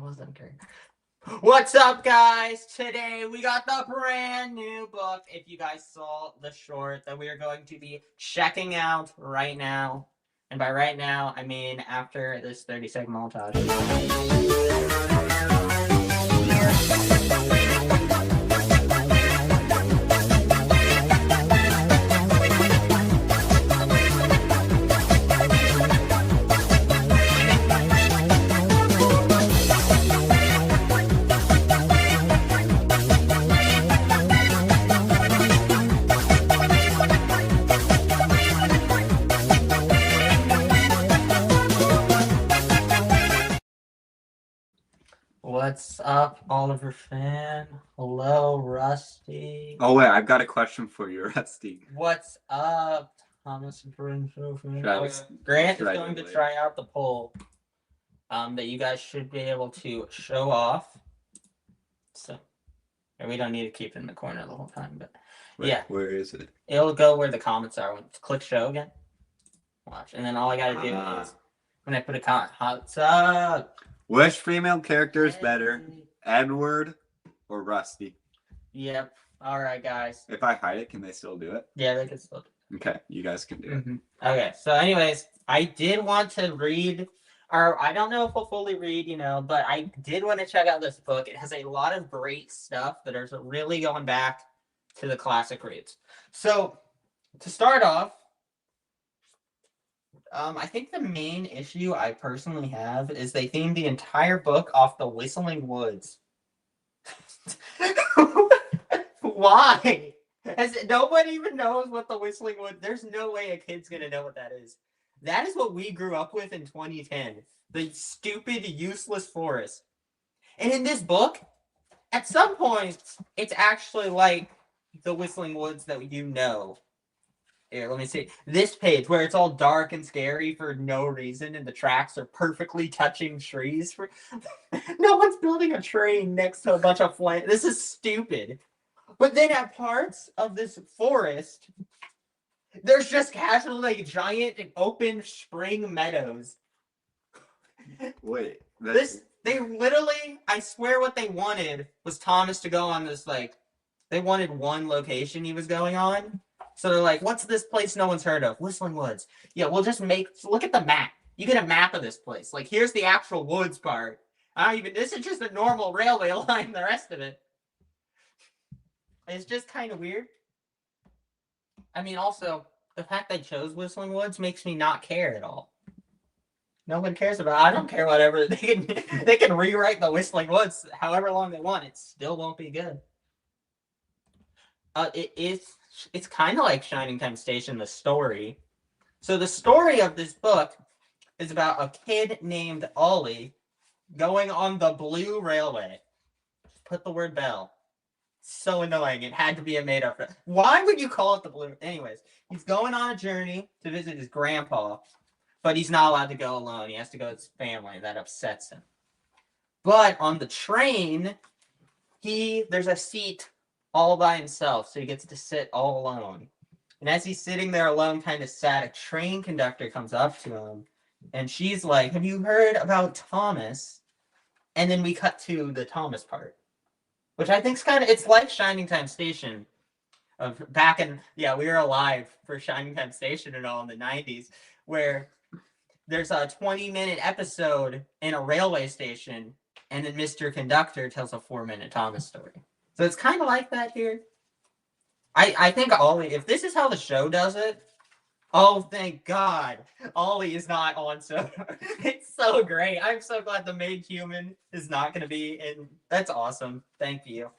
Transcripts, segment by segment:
wasn't great. What's up, guys? Today we got the brand new book. If you guys saw the short that we are going to be checking out right now. And by right now, I mean after this 30-second montage. What's up, Oliver fan? Hello, Rusty. Oh wait, I've got a question for you, Rusty. What's up, Thomas and Grant is going to later? try out the poll that you guys should be able to show off. So, we don't need to keep it in the corner the whole time, but yeah. Where is it? It'll go where the comments are. Click show again. Watch, and then all I gotta do is when I put a comment, what's up? Which female character is better, Edward or Rusty? Yep. All right, guys. If I hide it, can they still do it? Yeah, they can still do it. Okay, you guys can do it. Okay, so anyways, I did want to read, or I don't know if we'll fully read, but I did want to check out this book. It has a lot of great stuff that is really going back to the classic reads. So, to start off, I think the main issue I personally have is they themed the entire book off the Whistling Woods. Why? Nobody even knows what the Whistling Woods. There's no way a kid's gonna know what that is. That is what we grew up with in 2010. The stupid, useless forest. And in this book, at some point, it's actually like the Whistling Woods that you know. Here, let me see. This page where it's all dark and scary for no reason, and the tracks are perfectly touching trees. No one's building a train next to a bunch of flame. This is stupid. But then at parts of this forest, there's just casually giant and open spring meadows. Wait. They literally, I swear what they wanted was Thomas to go on this, they wanted one location he was going on. So they're like, what's this place no one's heard of? Whistling Woods. Yeah, we'll just look at the map. You get a map of this place. Here's the actual woods part. This is just a normal railway line, the rest of it. It's just kind of weird. I mean, also, the fact they chose Whistling Woods makes me not care at all. No one cares about it. I don't care whatever. They can rewrite the Whistling Woods however long they want. It still won't be good. It's kind of like Shining Time Station, the story. So the story of this book is about a kid named Ollie going on the Blue Railway. Put the word bell. So annoying. It had to be a made-up. Why would you call it the Blue? Anyways, he's going on a journey to visit his grandpa, but he's not allowed to go alone. He has to go with his family. That upsets him. But on the train, there's a seat all by himself, so he gets to sit all alone. And as he's sitting there alone, kind of sad, a train conductor comes up to him, and she's like, have you heard about Thomas? And then we cut to the Thomas part, which I think is it's like Shining Time Station. We were alive for Shining Time Station and all in the 90s, where there's a 20-minute episode in a railway station, and then Mr. Conductor tells a 4-minute Thomas story. So it's kind of like that here. I think Ollie, if this is how the show does it, oh, thank God, Ollie is not on so. It's so great. I'm so glad the main human is not going to be in. That's awesome. Thank you.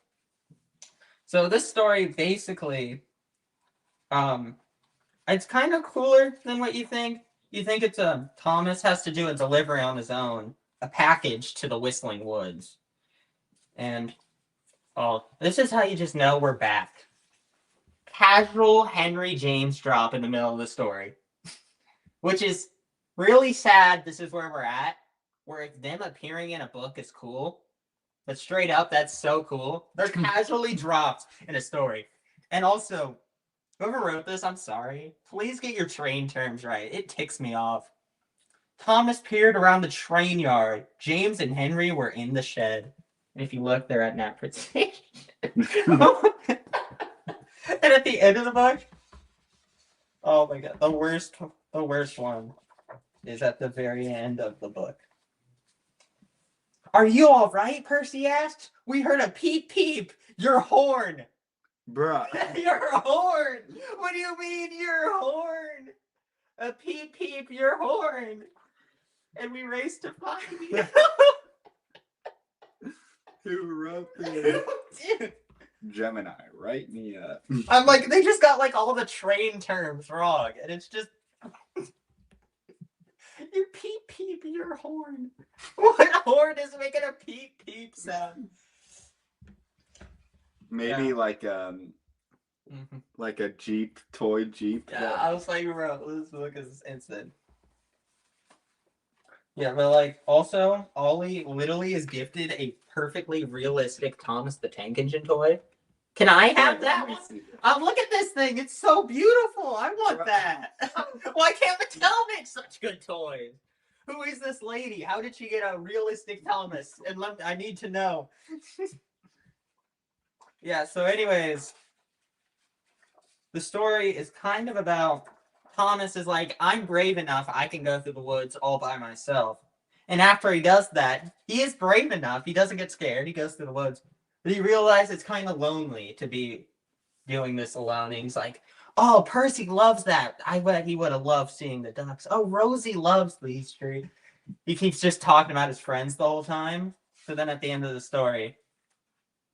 So this story basically, it's kind of cooler than what you think. You think it's Thomas has to do a delivery on his own, a package to the Whistling Woods. And this is how you just know we're back. Casual Henry James drop in the middle of the story. Which is really sad. This is where we're at. Where if them appearing in a book is cool. But straight up, that's so cool. They're casually dropped in a story. And also, whoever wrote this, I'm sorry. Please get your train terms right. It ticks me off. Thomas peered around the train yard. James and Henry were in the shed. And if you look, they're at Knapford Station. And at the end of the book, oh my god, the worst one is at the very end of the book. Are you all right? Percy asked. We heard a peep peep. Your horn. Bruh. Your horn. What do you mean your horn? A peep peep, your horn. And we raced to find you. Who wrote this? Dude. Gemini, write me up. I'm like, they just got like all the train terms wrong, and it's just you peep peep your horn. What horn is making a peep peep sound? Maybe Yeah. like a Jeep, toy Jeep. Yeah, I was like, bro, this book is instant. Yeah, but like also, Ollie literally is gifted a perfectly realistic Thomas the Tank Engine toy. Can I have that one? Look at this thing. It's so beautiful. I want that. Why can't Mattel make such good toys? Who is this lady? How did she get a realistic Thomas? And I need to know. Yeah, so anyways, the story is kind of about Thomas is like, I'm brave enough. I can go through the woods all by myself. And after he does that, he is brave enough. He doesn't get scared. He goes through the woods. But he realizes it's kind of lonely to be doing this alone. And he's like, oh, Percy loves that. I bet he would have loved seeing the ducks. Oh, Rosie loves these trees. He keeps just talking about his friends the whole time. So then at the end of the story,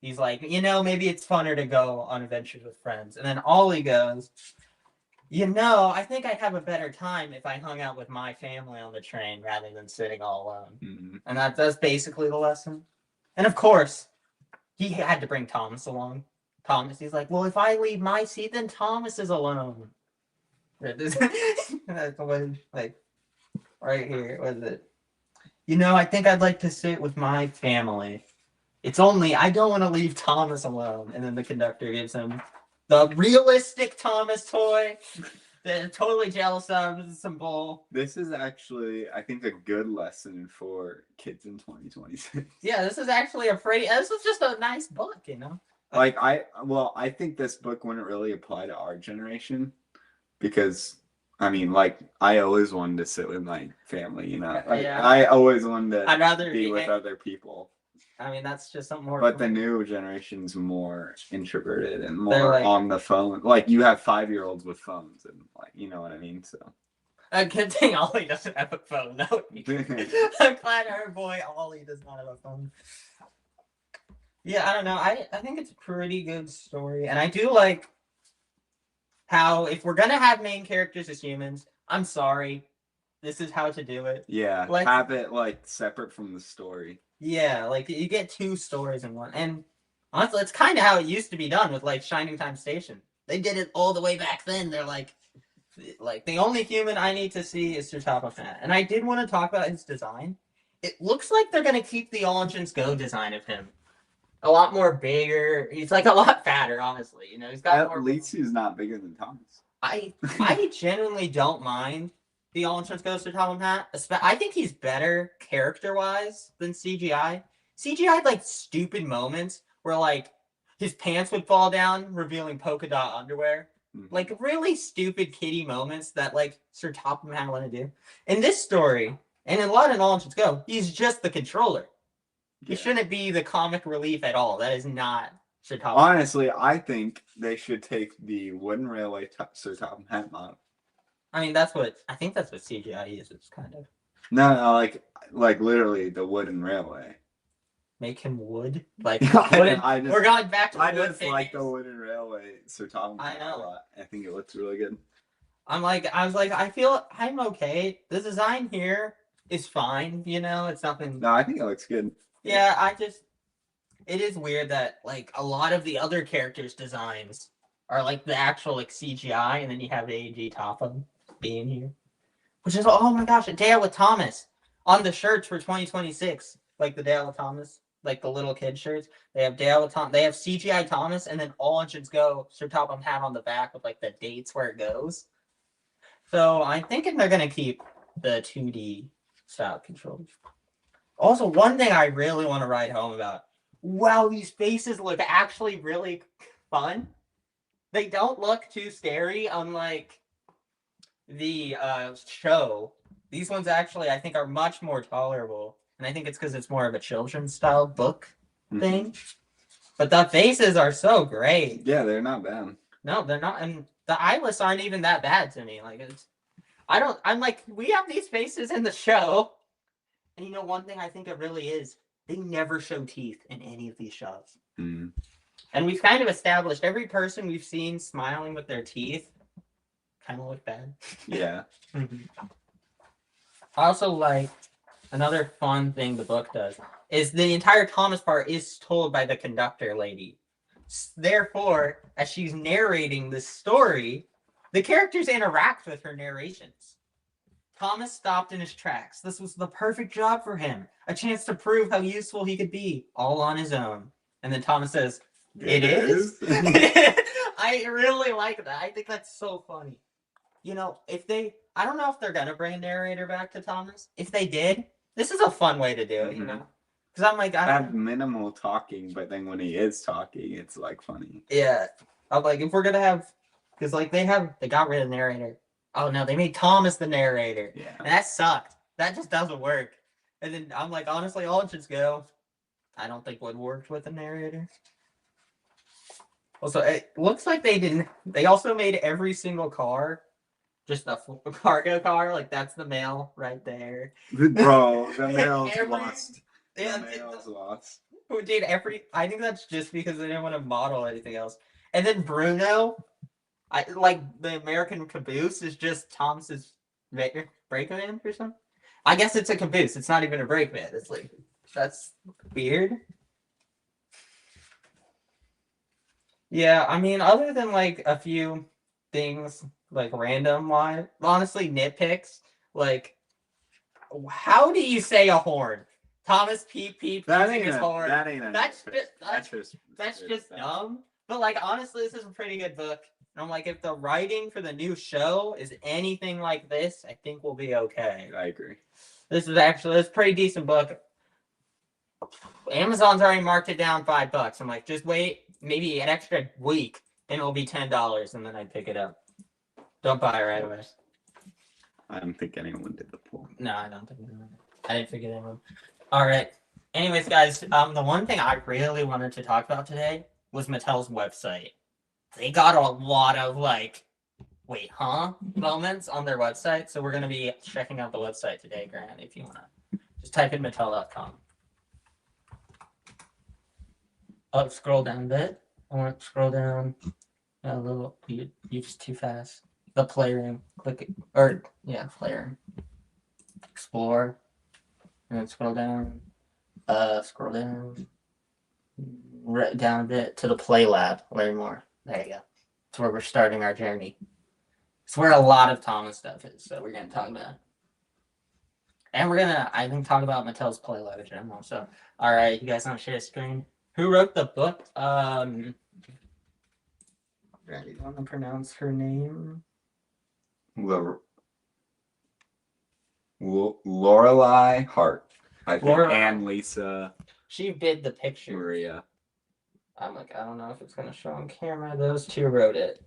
he's like, maybe it's funner to go on adventures with friends. And then Ollie goes, I think I'd have a better time if I hung out with my family on the train rather than sitting all alone. Mm-hmm. And that's basically the lesson. And of course, he had to bring Thomas along. He's like, well, if I leave my seat, then Thomas is alone. That's the way, like, right here, what is it? I think I'd like to sit with my family. It's only, I don't want to leave Thomas alone. And then the conductor gives him the realistic Thomas toy. They're totally jealous of. This is some bull. This is actually, I think, a good lesson for kids in 2026. Yeah, this is actually this is just a nice book, I think this book wouldn't really apply to our generation because, I always wanted to sit with my family, Yeah. I always wanted to I'd rather be with other people. That's just something more. But the new generation's more introverted and more on the phone. Like, you have 5-year-olds with phones, and you know what I mean. So a good thing Ollie doesn't have a phone. That would be I'm glad our boy Ollie does not have a phone. Yeah, I don't know. I think it's a pretty good story, and I do like how if we're gonna have main characters as humans, I'm sorry, this is how to do it. Yeah, have it separate from the story. Yeah, you get 2 stories in one. And honestly, it's kind of how it used to be done with Shining Time Station. They did it all the way back then. They're like the only human I need to see is Sir Topham Hatt. And I did want to talk about his design. It looks like they're going to keep the All Engines Go design of him. A lot more bigger. He's a lot fatter, honestly. He's got At least he's not bigger than Thomas. I genuinely don't mind the All Engines Go Sir Topham Hatt. I think he's better character-wise than CGI. CGI had stupid moments where his pants would fall down, revealing polka dot underwear. Mm-hmm. Really stupid kiddie moments that Sir Topham Hatt want to do. In this story, and in a lot of All Engines Go, he's just the controller. Yeah. He shouldn't be the comic relief at all. That is not Sir Topham. Honestly, I think they should take the wooden railway Sir Topham Hatt model. I think that's what CGI is. It's kind of no, literally the wooden railway. Make him wood, we're going back to. I just like the wooden railway Sir Topham Hatt a lot. I think it looks really good. I feel I'm okay. The design here is fine. It's nothing. No, I think it looks good. Yeah, it is weird that a lot of the other characters' designs are the actual CGI, and then you have the AG Topham being here, which is oh my gosh, a Dale with Thomas on the shirts for 2026, the Dale with Thomas, the little kid shirts. They have Dale with Thomas, they have CGI Thomas, and then All Engines Go Sir Topham Hatt on the back with the dates where it goes. So I'm thinking they're gonna keep the 2D style controls. Also, one thing I really want to write home about. Wow, these faces look actually really fun. They don't look too scary, unlike the show. These ones actually, I think, are much more tolerable, and I think it's because it's more of a children's style book thing. But the faces are so great. Yeah, they're not bad. No, they're not, and the eyeless aren't even that bad to me. Like it's, I don't. I'm like, we have these faces in the show, and you know, one thing I think it really is, they never show teeth in any of these shows. Mm. And we've kind of established every person we've seen smiling with their teeth kind of look bad. Yeah. Also, like, another fun thing the book does is the entire Thomas part is told by the conductor lady. Therefore, as she's narrating the story, the characters interact with her narrations. Thomas stopped in his tracks. This was the perfect job for him. A chance to prove how useful he could be, all on his own. And then Thomas says, "It is?" I really like that. I think that's so funny. You know, I don't know if they're gonna bring a narrator back to Thomas. If they did, this is a fun way to do it, you know? Because I'm like, I have minimal talking, but then when he is talking, it's like funny. Yeah. I'm like, if we're gonna have, because like they got rid of the narrator. Oh no, they made Thomas the narrator. Yeah. And that sucked. That just doesn't work. And then I'm like, honestly, all it just go. I don't think would work with the narrator. Also, it looks like they also made every single car just a cargo car. Like that's the mail right there. Bro, the mail's lost. Yeah, the mail's lost. Who did I think that's just because they didn't want to model anything else. And then Bruno, like the American caboose is just Thomas's brakeman or something. I guess it's a caboose. It's not even a brakeman. It's like, that's weird. Yeah, I mean, other than like a few things like random line, honestly nitpicks, like how do you say a horn? Thomas Peep That using ain't his horn. That ain't That's just dumb. But like honestly, this is a pretty good book. And I'm like, if the writing for the new show is anything like this, I think we'll be okay. I agree. This is a pretty decent book. Amazon's already marked it down $5. I'm like, just wait, maybe an extra week, and it'll be $10, and then I pick it up. Don't buy it right away. I don't think anyone did the poll. No, I don't think anyone. I didn't figure that out. All right. Anyways, guys, the one thing I really wanted to talk about today was Mattel's website. They got a lot of like, wait, huh? Moments on their website. So we're gonna be checking out the website today, Grant. If you wanna, just type in Mattel.com. Oh, scroll down a bit. I want to scroll down a little. You're just too fast. The playroom. Click it. Or, yeah, playroom. Explore. And then scroll down. Scroll down. Right down a bit to the play lab. Learn more. There you go. That's where we're starting our journey. It's where a lot of Thomas stuff is. So we're going to talk about it. And we're going to, I think, talk about Mattel's play lab in general. So, all right, you guys want to share a screen? Who wrote the book? Do you want to pronounce her name? Lorelei Hart. I think. And Lisa. She did the picture. Maria. I'm like, I don't know if it's going to show on camera. Those two wrote it.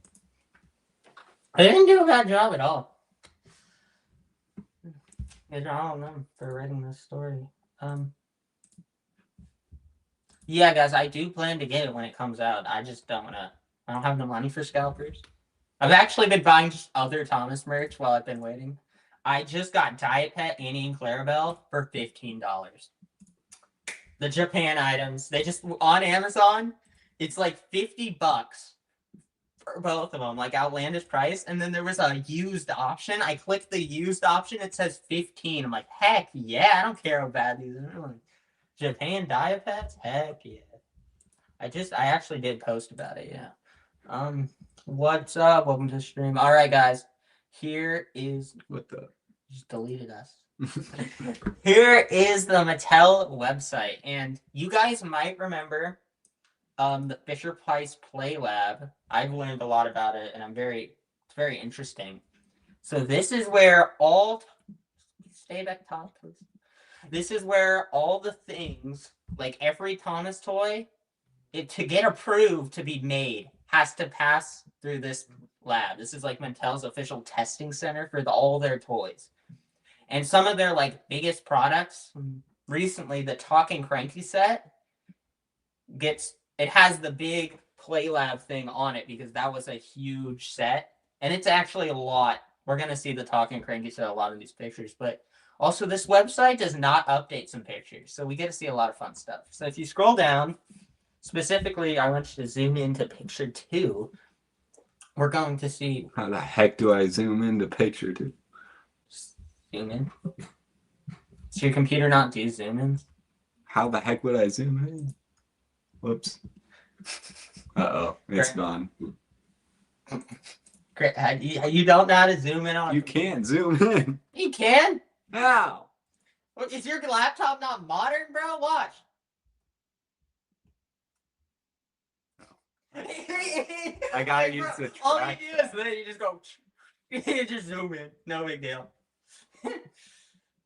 They didn't do a bad job at all. Good job on them for writing this story. Yeah, guys, I do plan to get it when it comes out. I just don't have the money for scalpers. I've actually been buying just other Thomas merch while I've been waiting. I just got Diet Pet, Annie, and Clarabelle for $15. The Japan items, they just, on Amazon, it's like $50 for both of them, like outlandish price. And then there was a used option. I clicked the used option. It says 15. I'm like, heck yeah, I don't care how bad these are. Japan Diet Pets? Heck yeah. I actually did post about it, yeah. What's up? Welcome to the stream. All right, guys. Here is... What the... Just deleted us. Here is the Mattel website. And you guys might remember the Fisher-Price Play Lab. I've learned a lot about it, and it's very interesting. So this is where all... Stay back top, please. This is where all the things, like every Thomas toy, to get approved to be made, has to pass through this lab. This is like Mattel's official testing center for all their toys. And some of their like biggest products, recently the Talking Cranky set, it has the big Play Lab thing on it because that was a huge set. And it's actually a lot. We're going to see the Talking Cranky set a lot of these pictures. But also, this website does not update some pictures. So we get to see a lot of fun stuff. So if you scroll down, specifically, I want you to zoom into picture 2. We're going to see... How the heck do I zoom into picture 2? Zoom in. Does your computer not do zoom ins? How the heck would I zoom in? Whoops. Uh-oh, it's gone. Great. You don't know how to zoom in on... You can't zoom in. You can? How? Is your laptop not modern, bro? Watch. I gotta use the track. All you do is then you just go... You just zoom in. No big deal.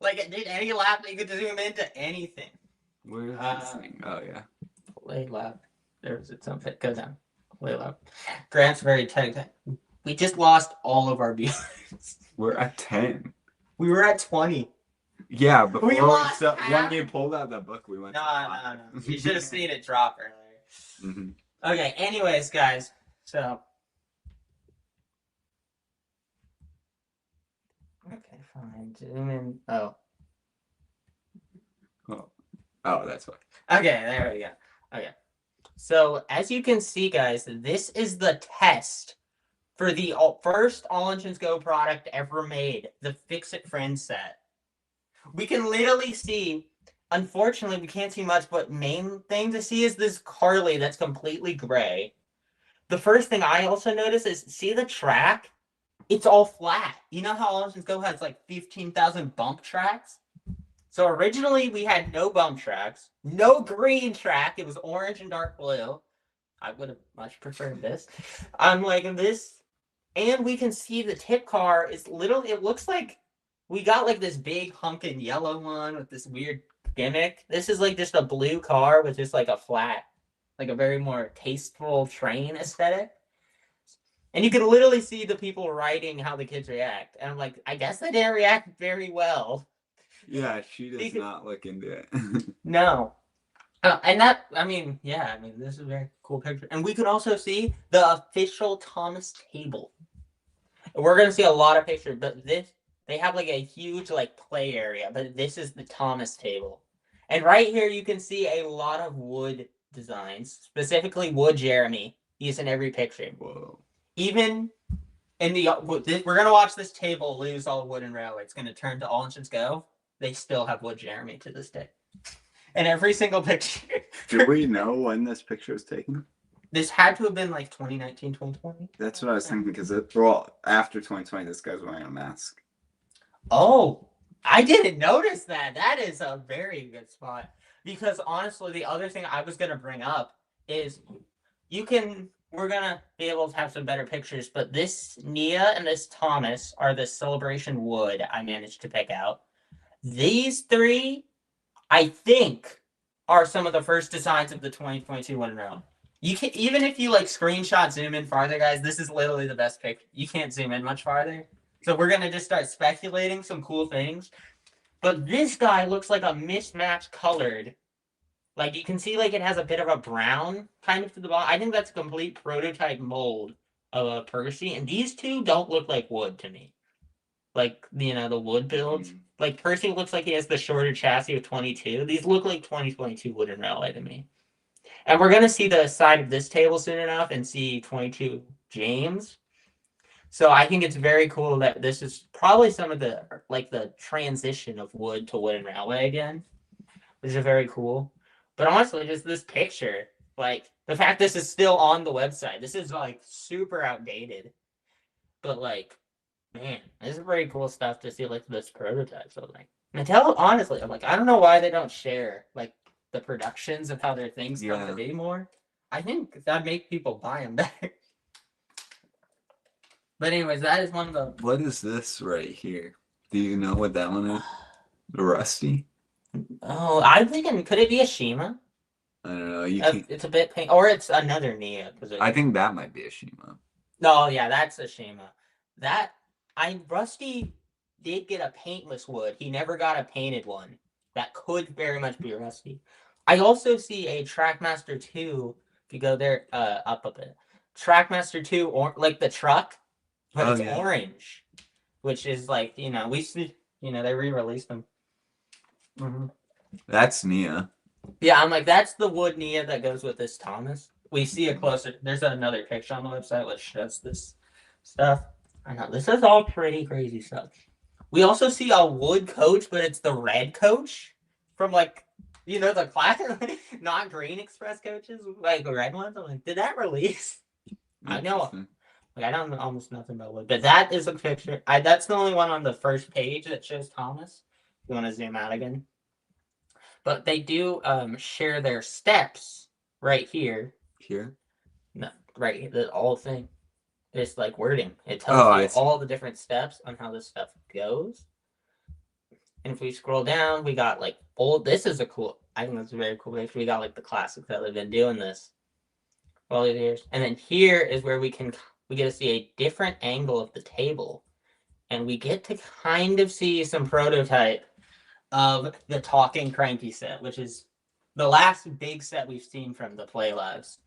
Like, dude, any laptop, you could zoom into anything. Where's this thing? Oh, yeah. Play lab. There's its own fit. Go down. Play lab. Grant's very tech. We just lost all of our viewers. We're at 10. We were at 20. Yeah, but we lost when you pulled out the book, we went. No. You should have seen it drop earlier. Mm-hmm. Okay. Anyways, guys. So. Okay, fine. Zoom in. Oh, that's why. Okay, there we go. Okay. So, as you can see, guys, this is the test for the first All Engines Go product ever made, the Fix-It Friends set. We can literally see, unfortunately, we can't see much, but main thing to see is this Carly that's completely gray. The first thing I also notice is, see the track? It's all flat. You know how All Engines Go has like 15,000 bump tracks? So originally we had no bump tracks, no green track. It was orange and dark blue. I would have much preferred this. I'm like this, and we can see the tip car is literally. It looks like we got like this big hunkin' yellow one with this weird gimmick. This is like just a blue car with just like a flat, like a very more tasteful train aesthetic. And you can literally see the people writing how the kids react. And I'm like, I guess they didn't react very well. Yeah, she does not look into it. No. And that, this is a very cool picture. And we can also see the official Thomas table. We're going to see a lot of pictures, but they have like a huge like play area, but this is the Thomas table. And right here you can see a lot of wood designs, specifically wood Jeremy. He's in every picture. Whoa. Even in we're going to watch this table lose all wood and railway. It's going to turn to All Engines Go. They still have wood Jeremy to this day. In every single picture. Do we know when this picture was taken? This had to have been like 2019, 2020. That's what I was thinking, because after 2020, this guy's wearing a mask. Oh, I didn't notice that. That is a very good spot. Because honestly, the other thing I was going to bring up is we're going to be able to have some better pictures, but this Nia and this Thomas are the Celebration wood I managed to pick out. These three, I think, are some of the first designs of the 2022 Wooden Realm. You can, even if you like screenshot zoom in farther, guys, this is literally the best picture. You can't zoom in much farther. So we're going to just start speculating some cool things. But this guy looks like a mismatched colored. Like you can see like it has a bit of a brown kind of to the bottom. I think that's a complete prototype mold of a Percy. And these two don't look like wood to me. Like, the wood builds. Like, Percy looks like he has the shorter chassis of 22. These look like 2022 Wooden Railway to me. And we're going to see the side of this table soon enough and see 22 James. So I think it's very cool that this is probably some of the transition of wood to Wooden Railway again. Which is very cool. But honestly, just this picture, like, the fact this is still on the website. This is, like, super outdated. But, like, man, this is very cool stuff to see, like, this prototype. So, like, Mattel, honestly, I'm like, I don't know why they don't share, like, the productions of how their things come to be more. I think that'd make people buy them better. But anyways, that is one of the... What is this right here? Do you know what that one is? Rusty. Oh, I'm thinking, could it be a Shima? I don't know. You can. It's a bit pink, or it's another Nia. I think that might be a Shima. No, yeah, that's a Shima. That Rusty did get a paintless wood. He never got a painted one. That could very much be Rusty. I also see a Trackmaster 2. If you go there, up a bit. Trackmaster 2, or like the truck, but it's orange, which is like, we see, they re-released them. Mm-hmm. That's Nia. Yeah, I'm like, that's the wood Nia that goes with this Thomas. We see a closer. There's another picture on the website which shows this stuff. I know this is all pretty crazy stuff. We also see a wood coach, but it's the red coach from the classic, not green express coaches, like the red ones. I'm like, did that release? I know. I don't know almost nothing about wood, but that is a picture. That's the only one on the first page that shows Thomas. If you want to zoom out again. But they do share their steps right here. Here? No, right here. The whole thing. It's like wording. It tells you all the different steps on how this stuff goes. And if we scroll down, we got like old. This is I think that's a very cool picture. We got like the classics that have been doing this all these years. And then here is where we get to see a different angle of the table. And we get to kind of see some prototype of the Talking Cranky set, which is the last big set we've seen from the Play Labs.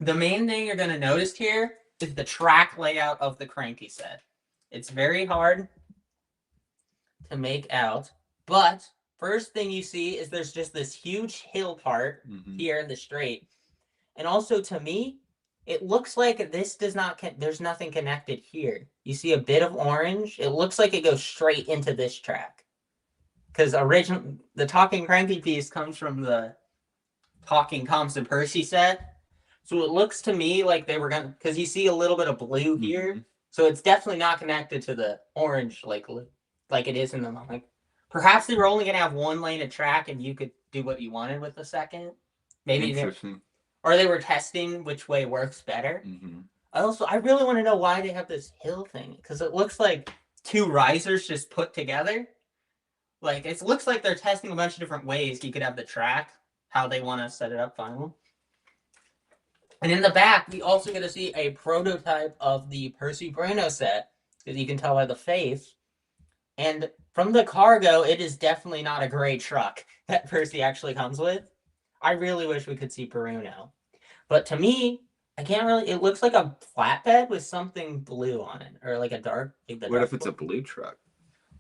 The main thing you're going to notice here is the track layout of the Cranky set. It's very hard to make out, but first thing you see is there's just this huge hill part here in the straight. And also to me, it looks like this there's nothing connected here. You see a bit of orange. It looks like it goes straight into this track. Because the Talking Cranky piece comes from the Talking Thompson Percy set. So it looks to me like they were because you see a little bit of blue here. So it's definitely not connected to the orange like it is in the like. Perhaps they were only going to have one lane of track and you could do what you wanted with the second. Maybe or they were testing which way works better. I really want to know why they have this hill thing, because it looks like two risers just put together. Like, it looks like they're testing a bunch of different ways you could have the track, how they want to set it up final. And in the back, we also get to see a prototype of the Percy Bueno set, as you can tell by the face. And from the cargo, it is definitely not a gray truck that Percy actually comes with. I really wish we could see Bruno. But to me, I can't really. It looks like a flatbed with something blue on it, or like a dark. What if it's a blue truck?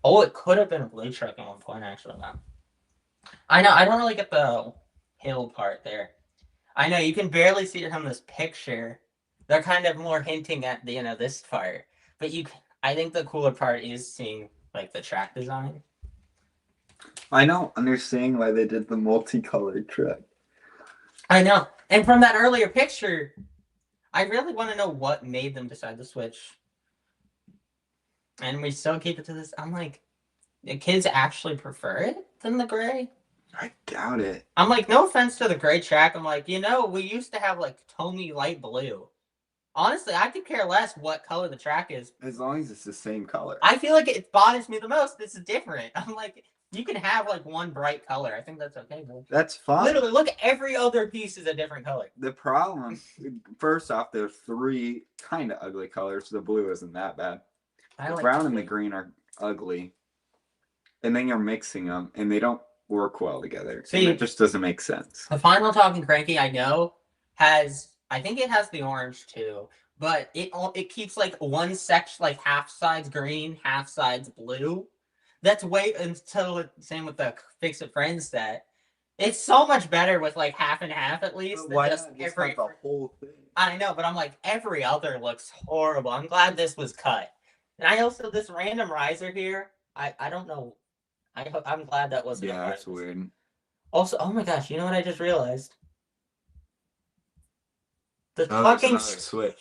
Oh, it could have been a blue truck at one point, actually. I know. I don't really get the hill part there. I know you can barely see it from this picture. They're kind of more hinting at this part, but I think the cooler part is seeing like the track design. I don't understand why they did the multicolored truck. I know. And from that earlier picture, I really want to know what made them decide to switch. And we still keep it to this. I'm like, the kids actually prefer it than the gray? I doubt it. I'm like, no offense to the gray track. I'm like, we used to have like Tommy light blue. Honestly, I could care less what color the track is. As long as it's the same color. I feel like it bothers me the most. This is different. I'm like, you can have like one bright color. I think that's okay. Bro. That's fine. Literally, look, every other piece is a different color. The problem, first off, there's three kind of ugly colors. The blue isn't that bad. The brown and the green are ugly. And then you're mixing them, and they don't work well together. See, it just doesn't make sense. The final Talking Cranky, I know, I think it has the orange too, but it keeps like one section, like half sides green, half sides blue. That's same with the Fix It Friends set. It's so much better with like half and half at least. Why not just have the whole thing? I know, but I'm like, every other looks horrible. I'm glad this was cut. And this random riser here, I don't know. I'm glad that wasn't. Yeah, that's weird. Also, oh my gosh, you know what I just realized? There's another switch.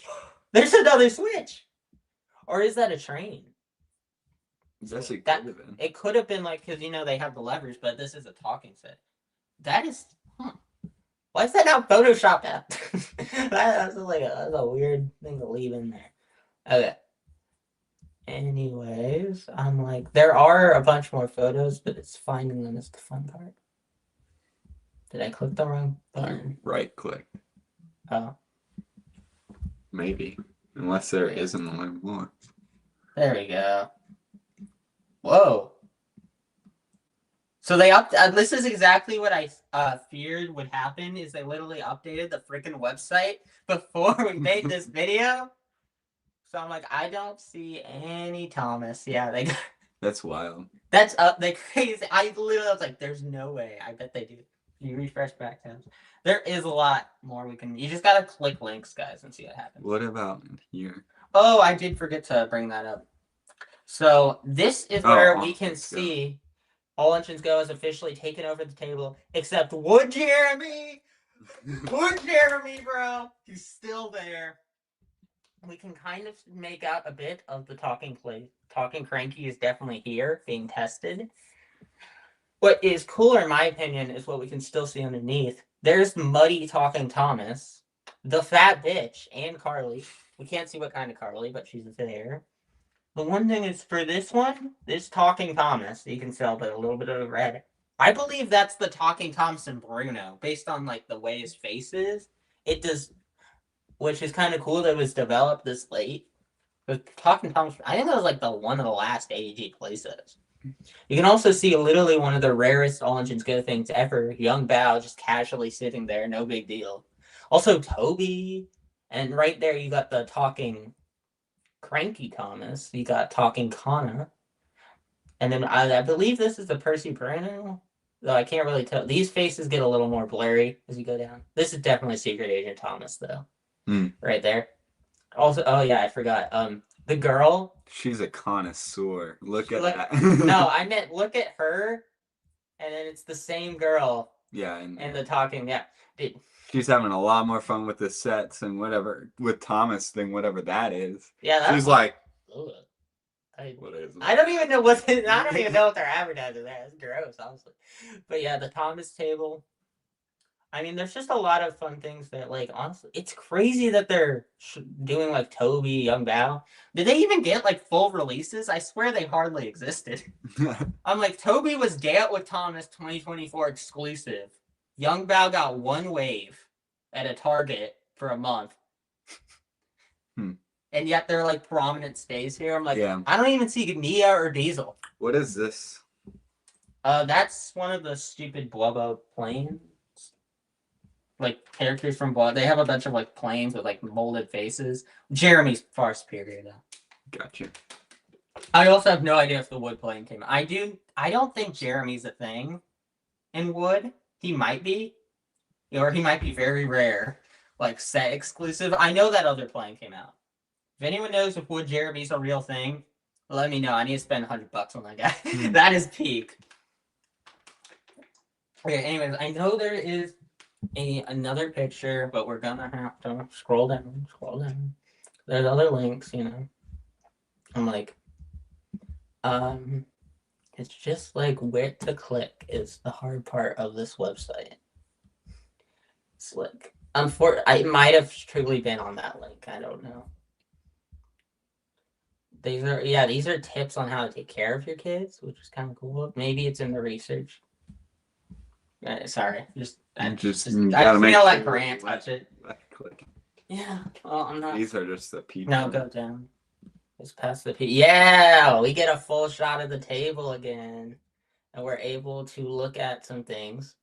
There's another switch. Or is that a train? It could have been like, because they have the levers, but this is a talking set. That is, why is that not Photoshopped out? that's a weird thing to leave in there. Okay. Anyways, I'm like, there are a bunch more photos, but it's finding them is the fun part. Did I click the wrong button? Right click. Oh. Maybe. Unless there isn't one more. There we go. Whoa. So this is exactly what I feared would happen, is they literally updated the freaking website before we made this video. So I'm like, I don't see any Thomas. Yeah, they got... That's wild. That's up. They crazy. I literally was like, there's no way. I bet they do. You refresh back tabs. There is a lot more we can. You just gotta click links, guys, and see what happens. What about here? Oh, I did forget to bring that up. So this is where we can see All Engines Go has officially taken over the table, except Wood Jeremy. Wood Jeremy, bro. He's still there. We can kind of make out a bit of the talking play. Talking Cranky is definitely here, being tested. What is cooler, in my opinion, is what we can still see underneath. There's Muddy Talking Thomas, the fat bitch, and Carly. We can't see what kind of Carly, but she's there. The one thing is, for this one, this Talking Thomas, you can tell but a little bit of red. I believe that's the Talking Thompson Bruno, based on like the way his face is. It does, which is kind of cool that it was developed this late. But Talking Thompson, I think that was like one of the last AEG playsets. You can also see literally one of the rarest All Engines Go things ever. Young Bao just casually sitting there, no big deal. Also Toby, and right there you got the Talking Cranky Thomas. You got Talking Kana. And then I believe this is the Percy Bruno. Though I can't really tell. These faces get a little more blurry as you go down. This is definitely Secret Agent Thomas, though. Right there. Also, oh yeah, I forgot. The girl. She's a connoisseur. Look at that. No, I meant look at her, and then it's the same girl. Yeah. And the talking, yeah. Dude. She's having a lot more fun with the sets and whatever with Thomas than whatever that is. Yeah, that's she's like. What is it? I don't even know what. I don't even know what they're advertising there. It's gross, honestly. But yeah, the Thomas table. I mean, there's just a lot of fun things that, like, honestly, it's crazy that they're doing like Toby, Young Bao. Did they even get like full releases? I swear they hardly existed. I'm like, Toby was Day Out with Thomas 2024 exclusive. Young Bao got one wave at a Target for a month. And yet they're like prominent stays here. I'm like, yeah. I don't even see Nia or Diesel. What is this? That's one of the stupid Blubbo planes. Like characters from Blood. They have a bunch of like planes with like molded faces. Jeremy's far superior though. Gotcha. I also have no idea if the Wood plane came out. I don't think Jeremy's a thing in Wood. He might be. Or he might be very rare. Like set exclusive. I know that other plane came out. If anyone knows if Wood Jeremy's a real thing, let me know. I need to spend $100 on that guy. That is peak. Okay, anyways, I know there is another picture, but we're gonna have to scroll down. There's other links, you know. I'm like, it's just like where to click is the hard part of this website. It's like, I might have truly been on that link. I don't know. These are tips on how to take care of your kids, which is kind of cool. Maybe it's in the research. Sorry, I just feel like Grant touch it. Click. Yeah, well, I'm not. These are just the people. No, go down. Just past the people. Yeah, we get a full shot of the table again, and we're able to look at some things.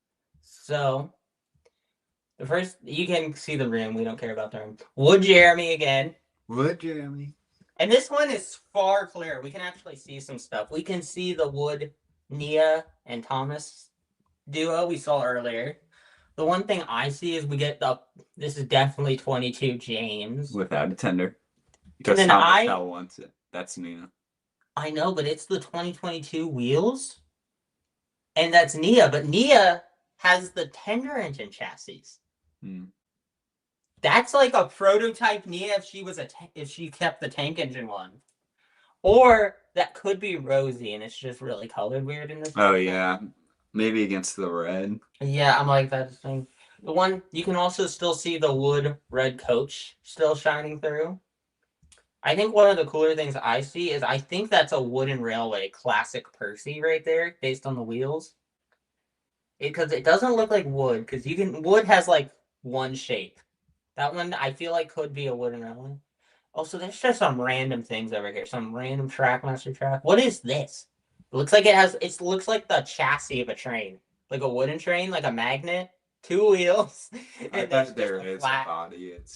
So, the first, you can see the room. We don't care about the room. Wood Jeremy again. Wood Jeremy. And this one is far clearer. We can actually see some stuff. We can see the Wood, Nia, and Thomas duo we saw earlier. The one thing I see is we get this is definitely 22 James. Without a tender. Because Mattel wants it. That's Nia. I know, but it's the 2022 wheels. And that's Nia. But Nia has the tender engine chassis. That's like a prototype Nia if she kept the tank engine one. Or that could be Rosie and it's just really colored weird in this. Oh, yeah. Maybe against the red. Yeah, I'm like that thing. The one, you can also still see the Wood red coach still shining through. I think one of the cooler things I see is I think that's a wooden railway classic Percy right there, based on the wheels. Because it doesn't look like wood, because wood has like one shape. That one I feel like could be a wooden railway. Also, there's just some random things over here. Some random Trackmaster track. What is this? It looks like it looks like the chassis of a train. Like a wooden train, like a magnet. 2 wheels. I bet there is a body. It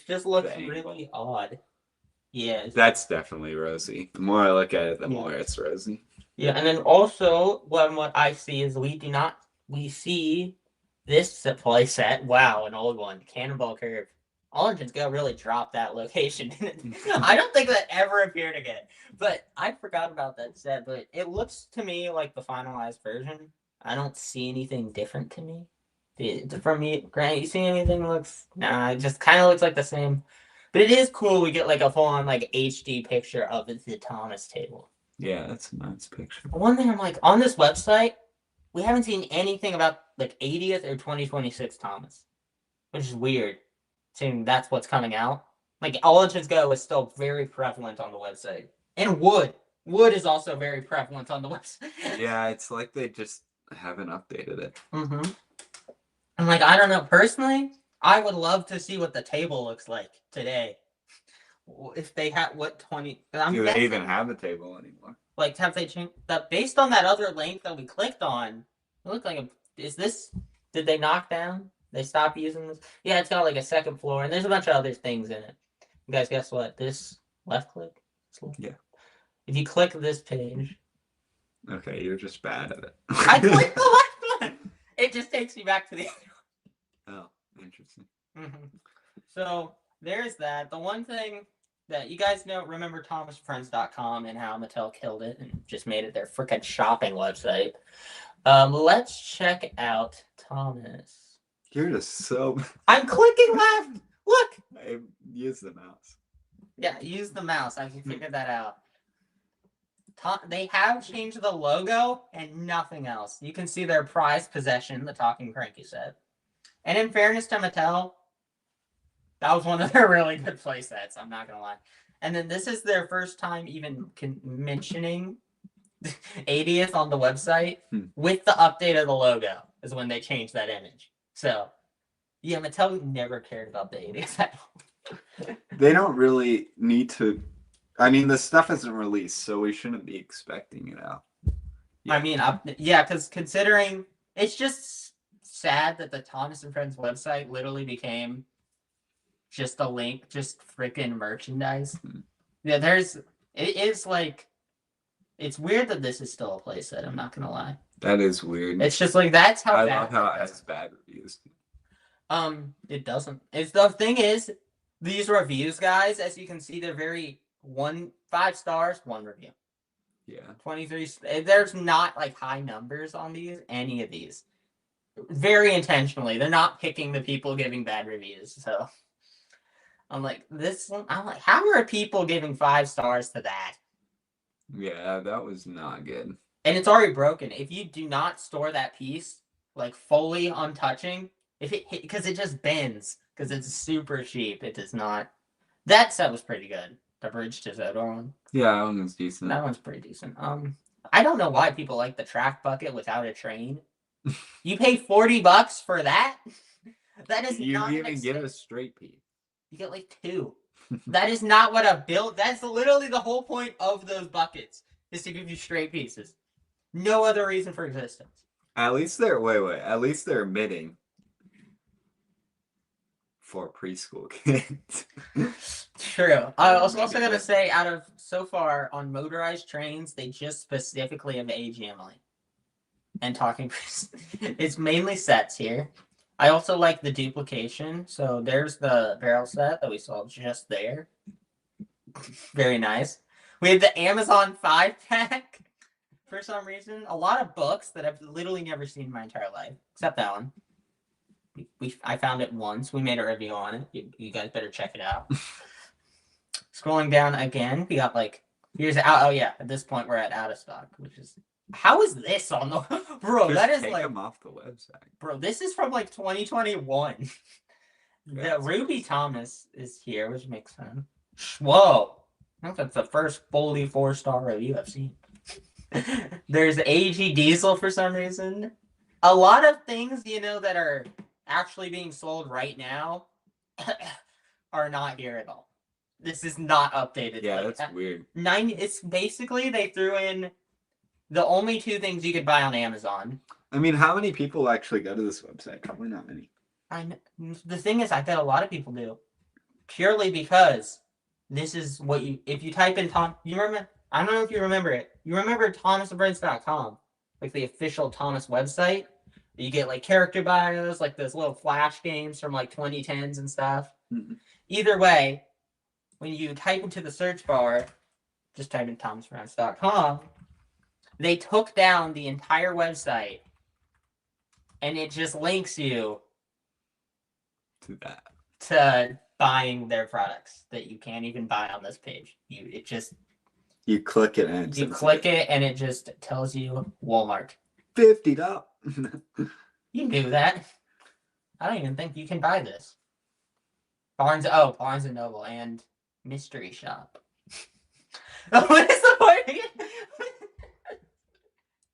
just looks really odd. Yeah. That's definitely rosy. The more I look at it, the more it's rosy. Yeah, and then also what I see is we see this play set. Wow, an old one. Cannonball Curve. All Engines Go really dropped that location. I don't think that ever appeared again. But I forgot about that set. But it looks to me like the finalized version. I don't see anything different to me. From me, Grant, you see anything that looks? Nah, it just kind of looks like the same. But it is cool. We get like a full-on like HD picture of the Thomas table. Yeah, that's a nice picture. One thing I'm like, on this website, we haven't seen anything about like 80th or 2026 Thomas, which is weird. Seeing that's what's coming out. Like All Engines Go is still very prevalent on the website, and wood is also very prevalent on the website. Yeah, it's like they just haven't updated it. Mm-hmm. I'm like, I don't know. Personally, I would love to see what the table looks like today. If they had what 20? Do they even have the table anymore? Like, have they changed that based on that other link that we clicked on? It looked like is this? Did they knock down? They stopped using this? Yeah, it's got like a second floor, and there's a bunch of other things in it. You guys, guess what? This left click. Yeah. If you click this page. Okay, you're just bad at it. I clicked the left one. It just takes me back to the other one. Oh, interesting. Mm-hmm. So there's that. The one thing that you guys remember ThomasFriends.com and how Mattel killed it and just made it their freaking shopping website. Let's check out Thomas. You're just so. I'm clicking left. Look. Use the mouse. Yeah, use the mouse. I can figure that out. They have changed the logo and nothing else. You can see their prized possession, the Talking Cranky set. And in fairness to Mattel, that was one of their really good play sets, I'm not going to lie. And then this is their first time even mentioning 80th on the website with the update of the logo is when they changed that image. So, yeah, Mattel never cared about the 80th at all. They don't really need to. I mean, the stuff isn't released, so we shouldn't be expecting it out. Yeah. I mean, yeah, because considering it's just sad that the Thomas and Friends website literally became just a link, just freaking merchandise. Yeah, it is like, it's weird that this is still a playset, I'm not gonna lie. That is weird. It's just like, that's how I love how it has bad reviews. It doesn't. The thing is, these reviews, guys, as you can see, they're very 5 stars, 1 review. Yeah. 23. There's not like high numbers on any of these. Very intentionally. They're not picking the people giving bad reviews. So I'm like, how are people giving 5 stars to that? Yeah, that was not good. And it's already broken. If you do not store that piece, like fully untouching, because it just bends, because it's super cheap. It does not. That set was pretty good. The Bridge to Zodor one. Yeah, that one was decent. That one's pretty decent. I don't know why people like the track bucket without a train. You pay $40 for that? That is not. You even get a straight piece. You get like 2. That is not what a build. That's literally the whole point of those buckets, is to give you straight pieces. No other reason for existence. At least they're At least they're admitting for preschool kids. True. I was also gonna say, out of so far on motorized trains, they just specifically have age Emily. And Talking it's mainly sets here. I also like the duplication. So there's the barrel set that we saw just there. Very nice. We have the Amazon 5-pack for some reason. A lot of books that I've literally never seen in my entire life, except that one. I found it once. We made a review on it. You guys better check it out. Scrolling down again, we got like, here's oh yeah. At this point, we're at out of stock, which is. How is this on the bro? That is like them off the website, bro. This is from like 2021. The Ruby Thomas is here, which makes sense. Whoa. I think that's the first fully 4-star review I've seen. There's AG Diesel for some reason. A lot of things, that are actually being sold right now are not here at all. This is not updated. Yeah, that's weird. It's basically they threw in the only 2 things you could buy on Amazon. I mean, how many people actually go to this website? Probably not many. The thing is, I bet a lot of people do. Purely because this is what if you type in you remember, I don't know if you remember it. You remember thomasandfriends.com, like the official Thomas website? You get like character bios, like those little flash games from like 2010s and stuff. Mm-hmm. Either way, when you type into the search bar, just type in thomasandfriends.com, they took down the entire website and it just links you to buying their products that you can't even buy on this page. You click it and it just tells you Walmart. $50. You knew that. I don't even think you can buy this. Barnes and Noble and Mystery Shop. What is the word again?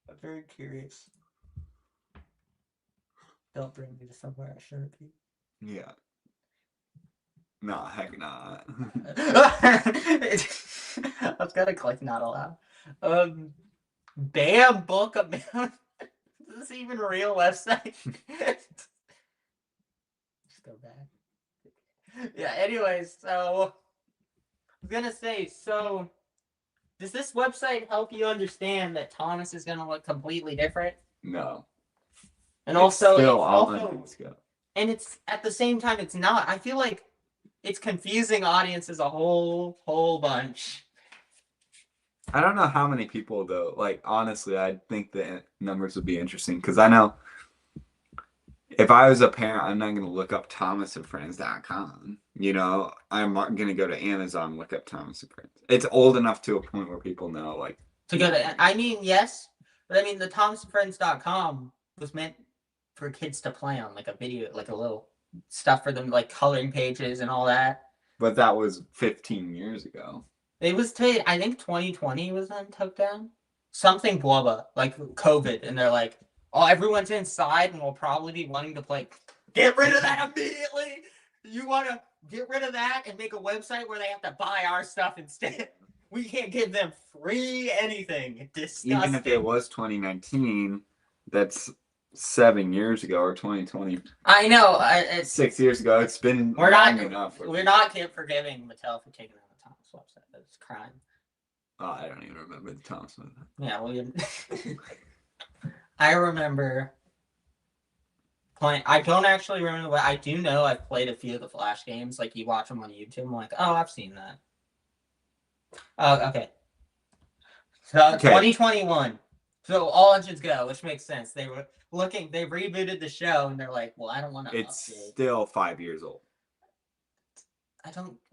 I'm very curious. Don't bring me to somewhere I shouldn't be. Yeah. No, heck not. I was gonna click not allowed. Bam book about. Is this even a real website? Just go back. Yeah, anyways, so I was gonna say, so does this website help you understand that Thomas is gonna look completely different? No. And also, and it's at the same time, it's not. I feel like it's confusing audiences a whole bunch. I don't know how many people though. Like honestly, I think the numbers would be interesting because I know if I was a parent, I'm not going to look up thomasandfriends.com. I'm going to go to Amazon and look up Thomas and Friends. It's old enough to a point where people know, like to go to. I mean, yes, but I mean the thomasandfriends.com was meant for kids to play on, like a video, like a little stuff for them, like coloring pages and all that. But that was 15 years ago. It was I think 2020 was then took down. Something blubba, like COVID, and they're like, oh, everyone's inside and will probably be wanting to play. Get rid of that immediately! You want to get rid of that and make a website where they have to buy our stuff instead? We can't give them free anything. Disgusting. Even if it was 2019, that's 7 years ago, or 2020. I know. It's 6 years ago. It's been long enough. We're not forgiving Mattel for taking out the Thomas website. That's a crime. Oh, I don't even remember the Thomas website. Yeah, well, I remember playing. I don't actually remember, but I do know I've played a few of the Flash games. Like, you watch them on YouTube, I'm like, oh, I've seen that. Oh, okay. So, 2021. So, All Engines Go, which makes sense. They rebooted the show, and they're like, well, I don't want to It's still 5 years old.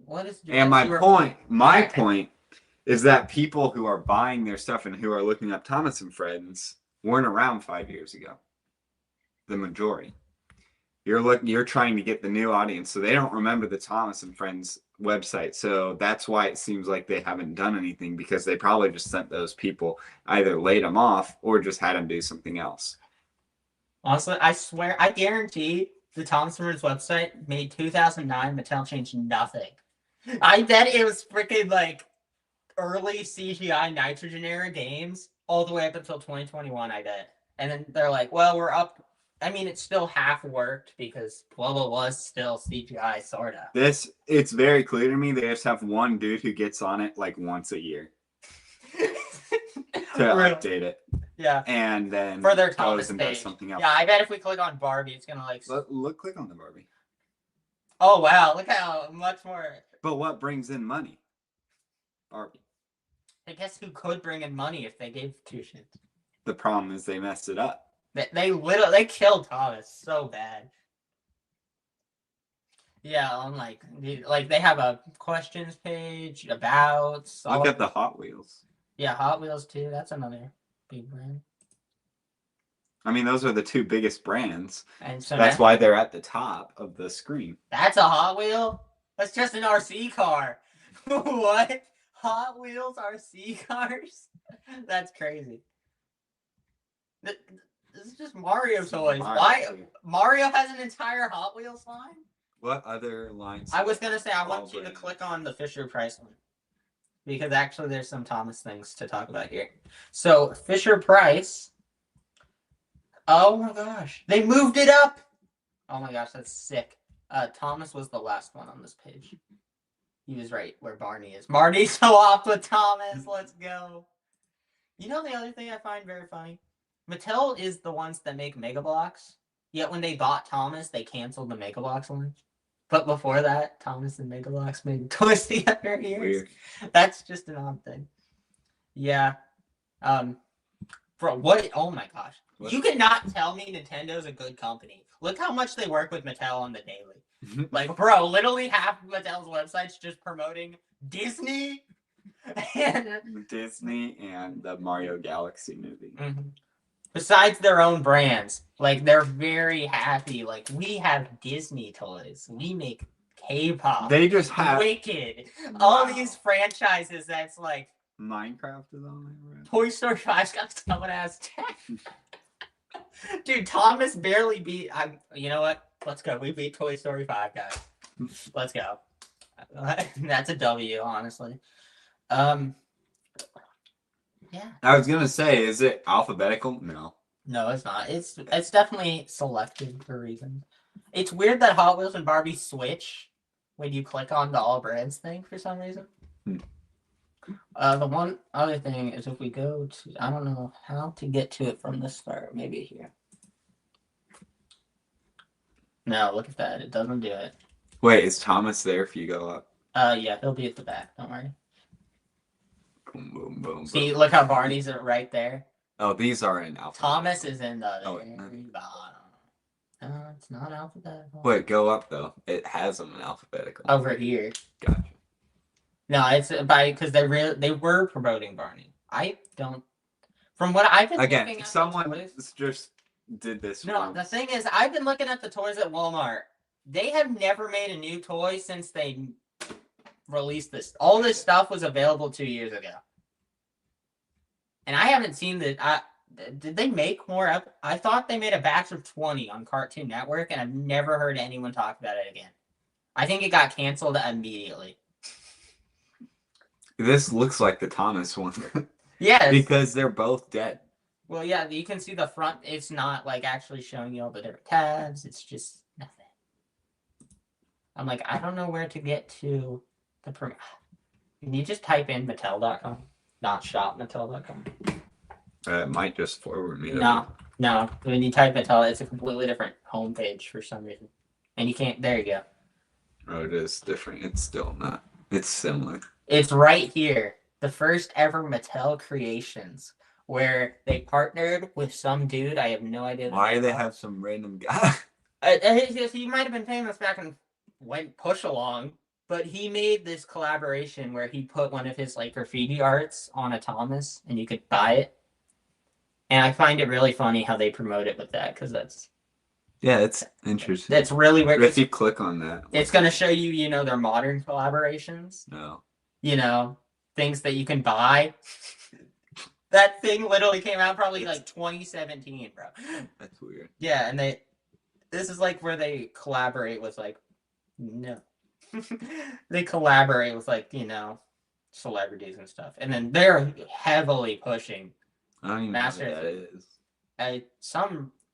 What is... And my point is that people who are buying their stuff and who are looking up Thomas and Friends weren't around 5 years ago. The majority. You're trying to get the new audience, so they don't remember the Thomas and Friends website. So that's why it seems like they haven't done anything, because they probably just sent those people, either laid them off or just had them do something else. Honestly, I swear, I guarantee the Thomas and Friends website made 2009. Mattel changed nothing. I bet it was freaking like early CGI Nitrogen era games all the way up until 2021, I bet. And then they're like, well, we're up. I mean, it still half worked because Pueblo was still CGI, sort of. It's very clear to me they just have one dude who gets on it like once a year to update it. Yeah. And then for their Thomas and page. Does something else. Yeah, I bet if we click on Barbie, it's gonna like click on the Barbie. Oh wow, look how much more. But what brings in money? Barbie. I guess who could bring in money if they gave 2 shits? The problem is they messed it up. They killed Thomas so bad. Yeah, I'm like they have a questions page about. Look at the Hot Wheels. Yeah, Hot Wheels too. That's another big brand. I mean, those are the 2 biggest brands. And so that's why they're at the top of the screen. That's a Hot Wheel? That's just an RC car. What? Hot Wheels RC cars? That's crazy. This is just Mario toys. Why? Mario has an entire Hot Wheels line? What other lines? I was going to say, I want you to click on the Fisher-Price one. Because actually there's some Thomas things to talk about here. So, Fisher-Price. Oh my gosh. They moved it up! Oh my gosh, that's sick. Thomas was the last one on this page. He was right where Barney is. Marty's so off with Thomas. Let's go. You know the other thing I find very funny? Mattel is the ones that make Mega Bloks. Yet when they bought Thomas, they canceled the Mega Bloks line. But before that, Thomas and Mega Bloks made toys together here. Weird. That's just an odd thing. Yeah. Bro, what? Oh my gosh. What? You cannot tell me Nintendo's a good company. Look how much they work with Mattel on the daily. Like, bro, literally half of Mattel's website's just promoting Disney and the Mario Galaxy movie. Mm-hmm. Besides their own brands, like, they're very happy. Like, we have Disney toys. We make K-pop. They just have Wicked. Wow. All these franchises that's like Minecraft is on there. Right? Toy Story 5's got someone ass tech. Dude, Thomas barely beat. You know what? Let's go. We beat Toy Story 5, guys. Let's go. That's a W, honestly. Yeah. I was gonna say, is it alphabetical? No. No, it's not. It's definitely selected for reasons. It's weird that Hot Wheels and Barbie switch when you click on the all brands thing for some reason. The one other thing is if we go to, I don't know how to get to it from the start. Maybe here. No, look at that. It doesn't do it. Wait, is Thomas there if you go up? Yeah, he'll be at the back. Don't worry. Boom, boom, boom. See, look how Barney's right there. Oh, these are in alphabetical. Thomas is in the very bottom. No, it's not alphabetical. Wait, go up though. It has them in alphabetical. Over here. Gotcha. No, it's because they were promoting Barney. I don't. From what I've been looking at someone just did this. No, once. The thing is, I've been looking at the toys at Walmart. They have never made a new toy since they released this. All this stuff was available 2 years ago, and I haven't seen that. Did they make more up? I thought they made a batch of 20 on Cartoon Network, and I've never heard anyone talk about it again. I think it got canceled immediately. This looks like the Thomas one. Yes. Because they're both dead. Well, yeah, you can see the front. It's not like actually showing you all the different tabs. It's just nothing. I'm like, I don't know where to get to the Can you just type in Mattel.com? Not shopmattel.com. It might just forward me. No. When you type Mattel, it's a completely different homepage for some reason. And you can't. There you go. Oh, it is different. It's still not. It's similar. It's right here. The first ever Mattel creations where they partnered with some dude. I have no idea. Why do they have some random guy? He might have been famous back and went push along, but he made this collaboration where he put one of his like graffiti arts on a Thomas and you could buy it. And I find it really funny how they promote it with that because that's. Yeah, it's interesting. That's really weird. If you click on that, it's going to show you, their modern collaborations. No. Things that you can buy. That thing literally came out probably like 2017, bro. That's weird. Yeah, and this is like where they collaborate with like, no. They collaborate with like, celebrities and stuff. And then they're heavily pushing. I don't even know what that is.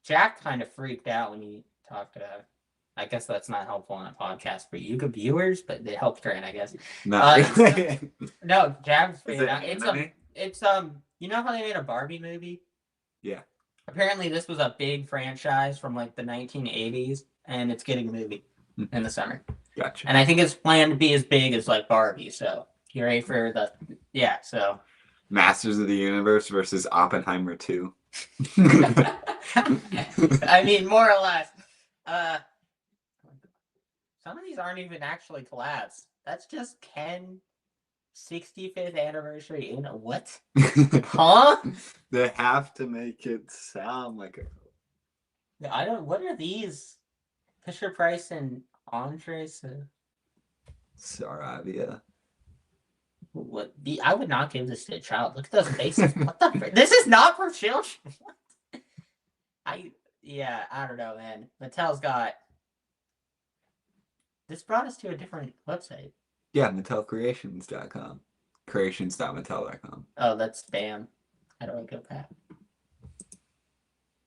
Jack kind of freaked out when he talked to. I guess that's not helpful on a podcast for you viewers, but it helped Grant, I guess. No, Jack's freaked out. It's you know how they made a Barbie movie? Yeah. Apparently, this was a big franchise from like the 1980s, and it's getting a movie in the summer. Gotcha. And I think it's planned to be as big as like Barbie. So you ready for so. Masters of the Universe versus Oppenheimer 2. I mean, more or less. Some of these aren't even actually collabs. That's just Ken 65th anniversary. What? Huh? They have to make it sound like a. What are these? Fisher Price and Andres? Saravia. What? I would not give this to a child. Look at those faces. What the? This is not for children. I don't know, man. Mattel's got. This brought us to a different website. Yeah, MattelCreations.com. Creations.mattel.com. Oh, that's spam. How do I go back?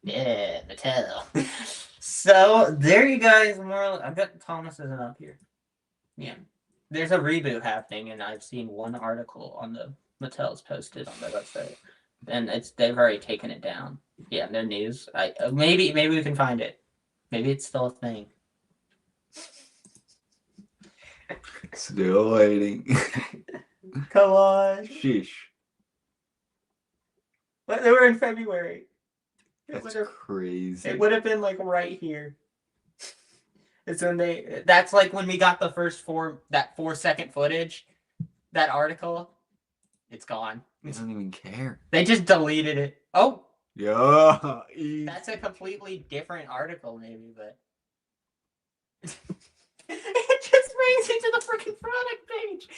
Yeah, Mattel. So there you guys. I bet Thomas isn't up here. Yeah, there's a reboot happening, and I've seen one article on the Mattel's posted on their website, and they've already taken it down. Yeah, their news. Maybe we can find it. Maybe it's still a thing. Still waiting. Come on. Sheesh. But they were in February. That's crazy. It would have been like right here. It's when that's like when we got the first 4-second footage, that article. It's gone. They don't even care. They just deleted it. Oh. Yeah. That's a completely different article, maybe, but it just brings you to the freaking product page.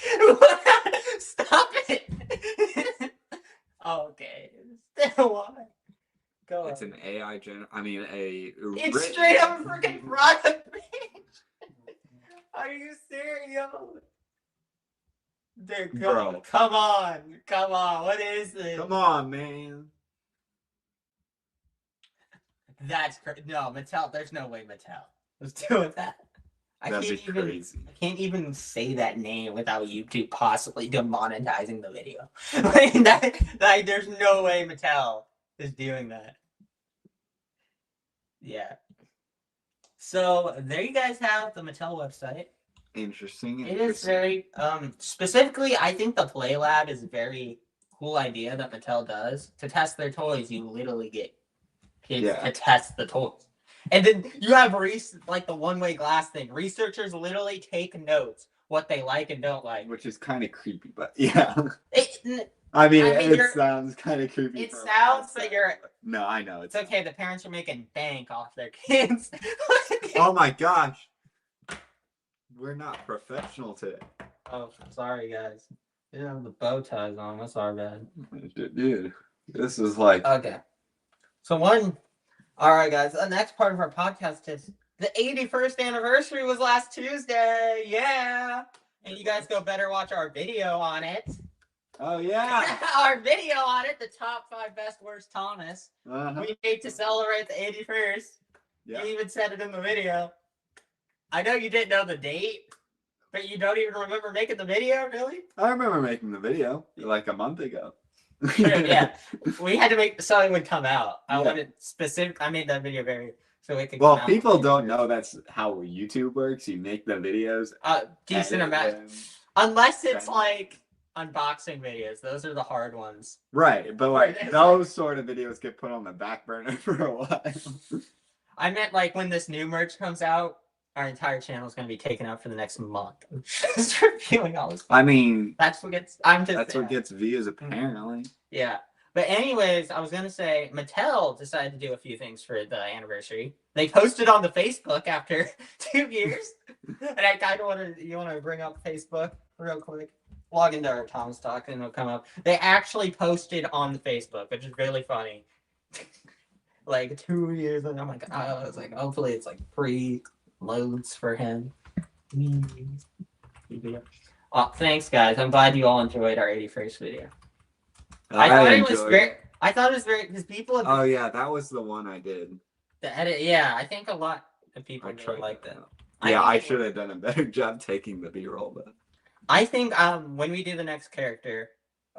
Stop it. Okay. Still why? Go it's on. an AI It's straight up a freaking product page. Are you serious? Dude, Bro. Come on. What is this? Come on, man. That's crazy. No, Mattel. There's no way Mattel was doing that. That'd be crazy. I can't even say that name without YouTube possibly demonetizing the video. There's no way Mattel is doing that. Yeah. So there you guys have the Mattel website. Interesting. It is very specifically. I think the Play Lab is a very cool idea that Mattel does to test their toys. You literally get kids to test the toys, and then you have like the one-way glass thing. Researchers literally take notes what they like and don't like, which is kind of creepy, but yeah. It sounds kind of creepy. It sounds, but you're. No, I know it's okay. The parents are making bank off their kids. Oh my gosh. We're not professional today. Oh, sorry, guys. You didn't have the bow ties on. That's our bad. Dude, this is like... Okay. So all right, guys. The next part of our podcast is the 81st anniversary was last Tuesday. Yeah. And you guys better watch our video on it. Oh, yeah. Our video on it, the top 5 best worst Thomas. We made to celebrate the 81st. Yeah. You even said it in the video. I know you didn't know the date, but you don't even remember making the video, really? I remember making the video like a month ago. Yeah. We had to make something would come out. I made that video so it could come out. People don't know that's how YouTube works. You make the videos. Decent amount. Unless it's like unboxing videos. Those are the hard ones. Right, but like those sort of videos get put on the back burner for a while. I meant like when this new merch comes out, our entire channel is going to be taken out for the next month. Just reviewing all this. I mean, that's what gets. What gets views apparently. Yeah, but anyways, I was going to say Mattel decided to do a few things for the anniversary. They posted on the Facebook after 2 years, and I kind of want to bring up Facebook real quick. Log into our Thomas Talk and it'll come up. They actually posted on the Facebook, which is really funny. Like 2 years, and I'm like, I was like, hopefully it's like pre-loads for him. Thanks, guys. I'm glad you all enjoyed our 81st video. I thought it was very because people. Oh yeah, that was the one I did. The edit, yeah, I think a lot of people really like that. Yeah, I should have done a better job taking the B-roll, but. I think when we do the next character,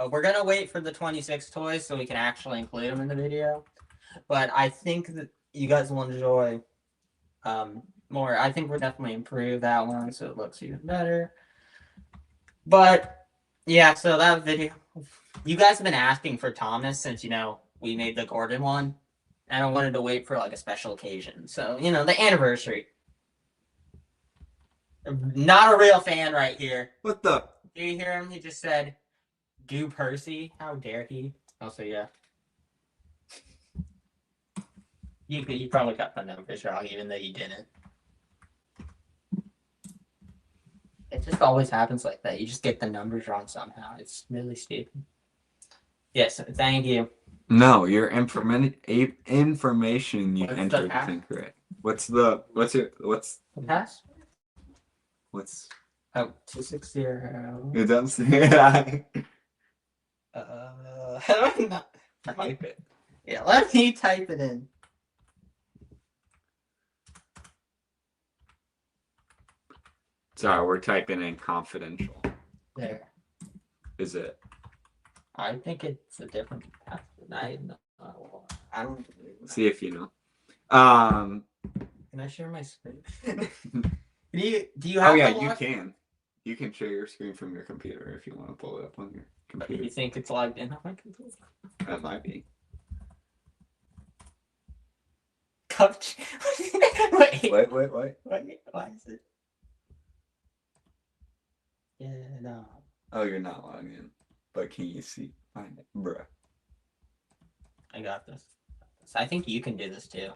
we're gonna wait for the 26 toys so we can actually include them in the video. But I think that you guys will enjoy more. I think we'll definitely improve that one so it looks even better. But yeah, so that video, you guys have been asking for Thomas since we made the Gordon one, and I wanted to wait for like a special occasion. So the anniversary. Not a real fan right here. What the? Do you hear him? He just said, "Do Percy." How dare he? Also, yeah. You probably got the numbers wrong, even though you didn't. It just always happens like that. You just get the numbers wrong somehow. It's really stupid. Yes, thank you. No, your information you entered is incorrect. What's the pass? What's 260. It doesn't say that. How do I not type it? Yeah, let me type it in. Sorry, we're typing in confidential. There. Is it? I think it's a different password. I don't see if you know. Can I share my screen? do you have? Oh yeah, you can. You can share your screen from your computer if you want to pull it up on your computer. You think it's logged in on my computer? That might be. Wait. Why is it? Yeah, no. Oh, you're not logged in. But can you see? Find it, bruh. I got this. I think you can do this too.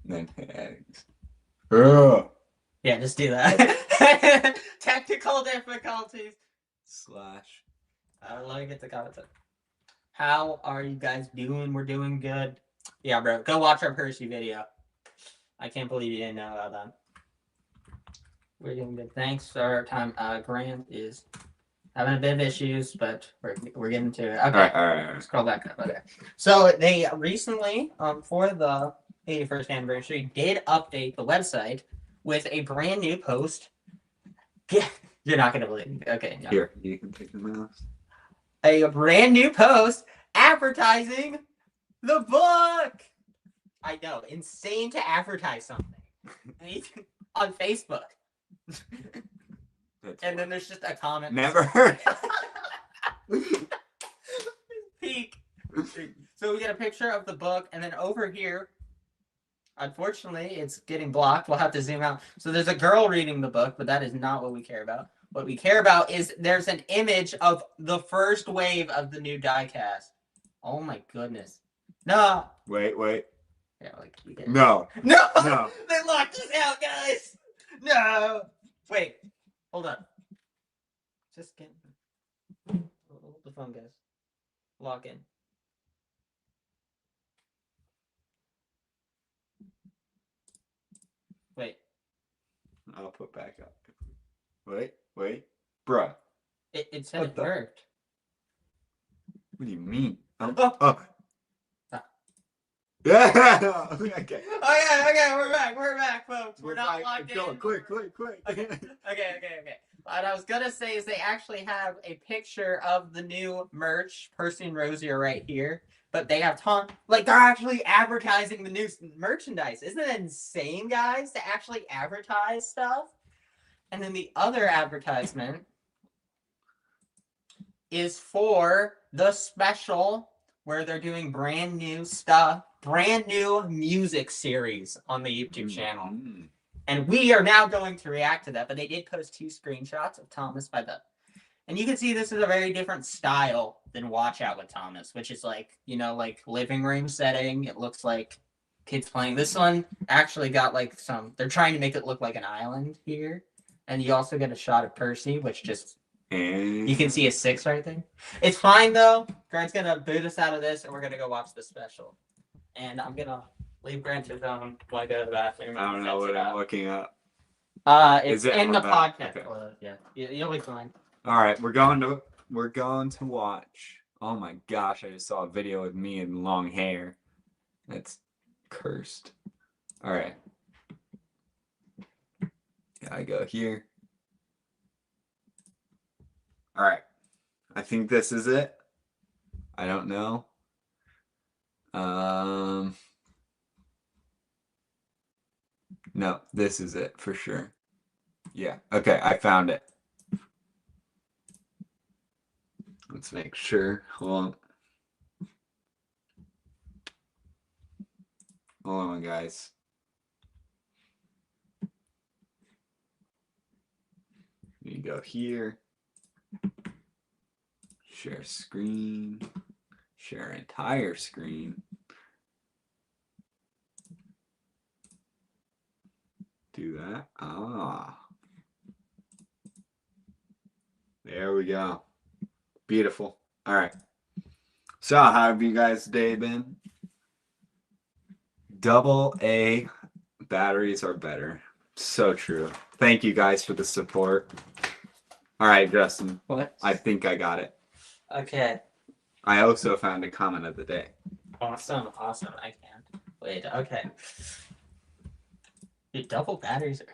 Then yeah, just do that. Technical difficulties. Slash. Let me get the comments. How are you guys doing? We're doing good. Yeah, bro. Go watch our Percy video. I can't believe you didn't know about that. We're doing good. Thanks for our time. Grant is having a bit of issues, but we're getting to it. Okay. All right. Scroll back up. Okay. So they recently, for the 81st anniversary, did update the website with a brand new post. Yeah, you're not gonna believe it. Okay. No. Here, you can take the mouse. A brand new post advertising the book. I know, insane to advertise something on Facebook. And then there's just a comment. Never heard. Peek. So we get a picture of the book, and then over here, unfortunately, it's getting blocked. We'll have to zoom out. So there's a girl reading the book, but that is not what we care about. What we care about is there's an image of the first wave of the new diecast. Oh my goodness. No. Wait. Yeah, like No. They locked us out, guys. No. Wait. Hold on. Just get hold the phone, guys. Lock in. Wait. I'll put back up. Wait. Bruh. It said it worked. What do you mean? Oh. Yeah. Okay. Okay. We're back, folks. We're not locked in. Quick. Okay. What I was gonna say is they actually have a picture of the new merch. Percy and Rosie are right here, but they have they're actually advertising the new merchandise. Isn't it insane, guys, to actually advertise stuff? And then the other advertisement is for the special where they're doing brand new stuff, brand new music series on the YouTube channel. And we are now going to react to that, but they did post 2 screenshots of Thomas by the... And you can see this is a very different style than Watch Out with Thomas, which is like, like living room setting. It looks like kids playing. This one actually got like they're trying to make it look like an island here. And you also get a shot of Percy, which just... You can see a 6 right there. It's fine, though. Grant's going to boot us out of this, and we're going to go watch the special. And I'm going to leave Grant to his own while I go to the bathroom. I don't know what I'm looking up. It's in the podcast. Okay. Yeah, you'll be fine. All right, we're going to watch. Oh my gosh, I just saw a video of me in long hair. That's cursed. All right. Yeah, I go here. All right. I think this is it. I don't know. No, this is it for sure. Yeah. Okay, I found it. Let's make sure. Hold on, guys. You go here. Share screen. Share entire screen. do that. There we go. Beautiful. All right. So, how have you guys' day been? AA batteries are better. So true. Thank you guys for the support. All right, Justin. What? I think I got it. Okay. I also found a comment of the day. Awesome. I can't wait. Okay. Dude, double batteries are.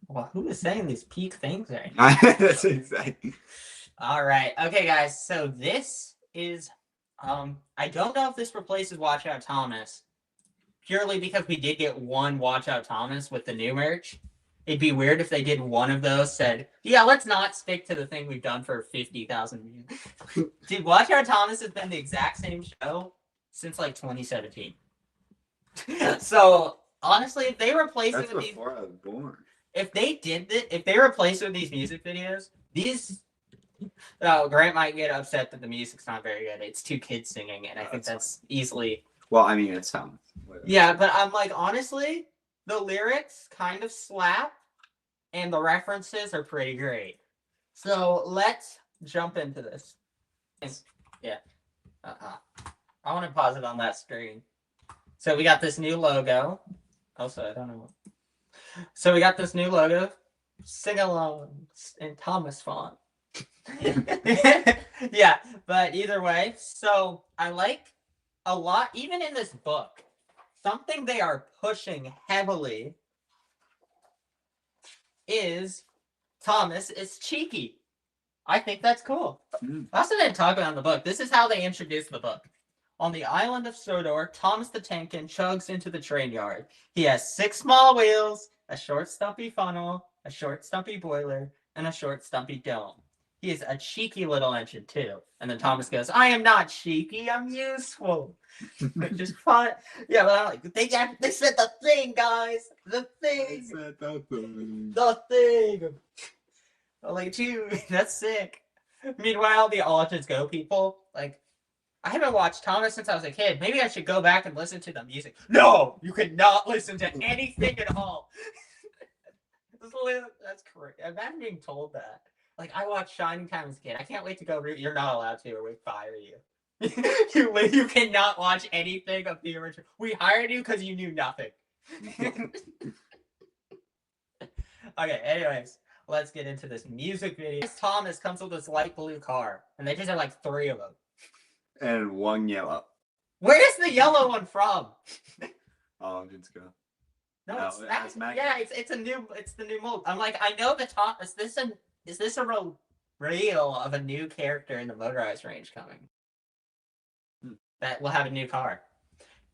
Well, who is saying these peak things right now? That's exactly. All right. Okay, guys. So this is. I don't know if this replaces Watch Out Thomas, purely because we did get one Watch Out Thomas with the new merch. It'd be weird if they did one of those, said, yeah, let's not stick to the thing we've done for 50,000 views. Dude, Watch Out Thomas has been the exact same show since like 2017. So honestly, if they replace That's it with before I was born. if they did that, if they replace it with these music videos, Grant might get upset that the music's not very good. It's two kids singing, and I think that's easily. Well, I mean, it's Thomas. Yeah, but I'm like, honestly, the lyrics kind of slap, and the references are pretty great. So let's jump into this. Yeah. I want to pause it on that screen. So we got this new logo. Also, I don't know. So we got this new logo. Sing along in Thomas font. Yeah, but either way, so I like a lot, even in this book, something they are pushing heavily is Thomas is cheeky. I think that's cool. I also didn't talk about in the book. This is how they introduce the book. On the island of Sodor, Thomas the Tankin chugs into the train yard. He has 6 small wheels, a short stumpy funnel, a short stumpy boiler, and a short stumpy dome. He is a cheeky little engine too. And then Thomas goes, I am not cheeky, I'm useful. Just fun. Yeah, but I'm like, they said the thing, guys. The thing. They said the thing. The thing. I'm like, dude, that's sick. Meanwhile, the All Engines Go people, like, I haven't watched Thomas since I was a kid. Maybe I should go back and listen to the music. No, you cannot listen to anything at all. That's correct. Imagine being told that. Like, I watched Shining Time as a kid. I can't wait to go. You're not allowed to, or we fire you. You cannot watch anything of the original. We hired you because you knew nothing. Okay, anyways, let's get into this music video. Thomas comes with this light blue car, and they just have like 3 of them. And 1 yellow. Where's the yellow one from? Oh, it's go. No, it's the new mold. I'm like, I know the top. Is this a reveal of a new character in the motorized range coming? That will have a new car.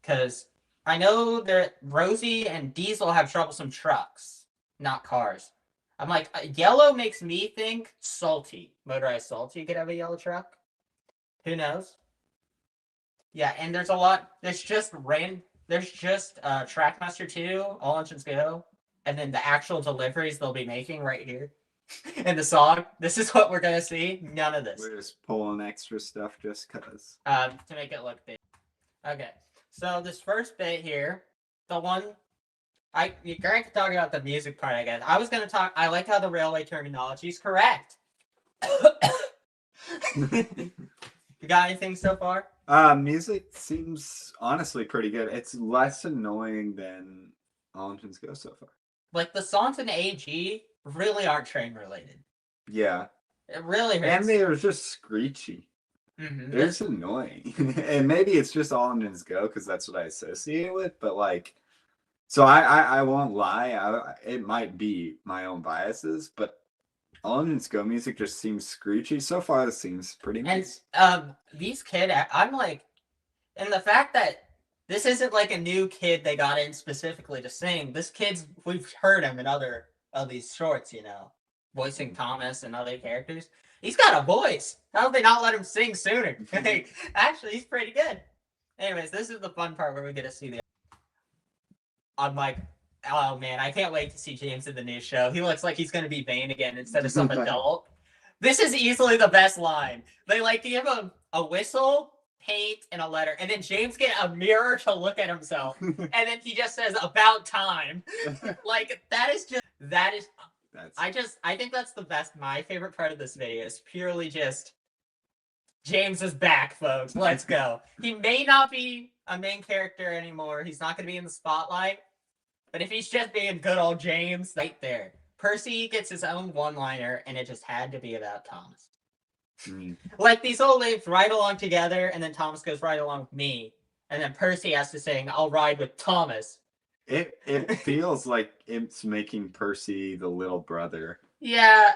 Because I know that Rosie and Diesel have troublesome trucks, not cars. I'm like, yellow makes me think salty. Motorized salty could have a yellow truck. Who knows? Yeah, and there's a lot. There's just Trackmaster 2, All Engines Go, and then the actual deliveries they'll be making right here. In the song, this is what we're gonna see. None of this. We're just pulling extra stuff just cause. To make it look big. Okay, so this first bit here, the one Grant can talk about the music part, I guess. I was gonna talk. I like how the railway terminology is correct. You got anything so far? Music seems honestly pretty good. It's less annoying than All Engines Go so far. Like the songs in AG really aren't train related. Yeah. It really hurts. And they were just screechy. Mm-hmm. It's annoying. And maybe it's just All Engines Go because that's what I associate with. But like, so I won't lie. It might be my own biases, but All Engines Go music just seems screechy. So far, this seems pretty nice. And these kids, I'm like, and the fact that this isn't like a new kid they got in specifically to sing. This kid's, we've heard him in other of these shorts, you know, voicing Thomas and other characters. He's got a voice. How did they not let him sing sooner? Actually, he's pretty good. Anyways, this is the fun part where we get to see the. I'm like, oh man, I can't wait to see James in the new show. He looks like he's going to be Bane again instead of some adult. This is easily the best line. They like give him a whistle, paint and a letter, and then James get a mirror to look at himself, and then he just says about time. Like that is I think that's the best. My favorite part of this video is purely just James is back, folks. Let's go. He may not be a main character anymore. He's not going to be in the spotlight. But if he's just being good old James, right there. Percy gets his own one-liner, and it just had to be about Thomas. Like, these all live right along together, and then Thomas goes right along with me. And then Percy has to sing, I'll ride with Thomas. It feels like it's making Percy the little brother. Yeah,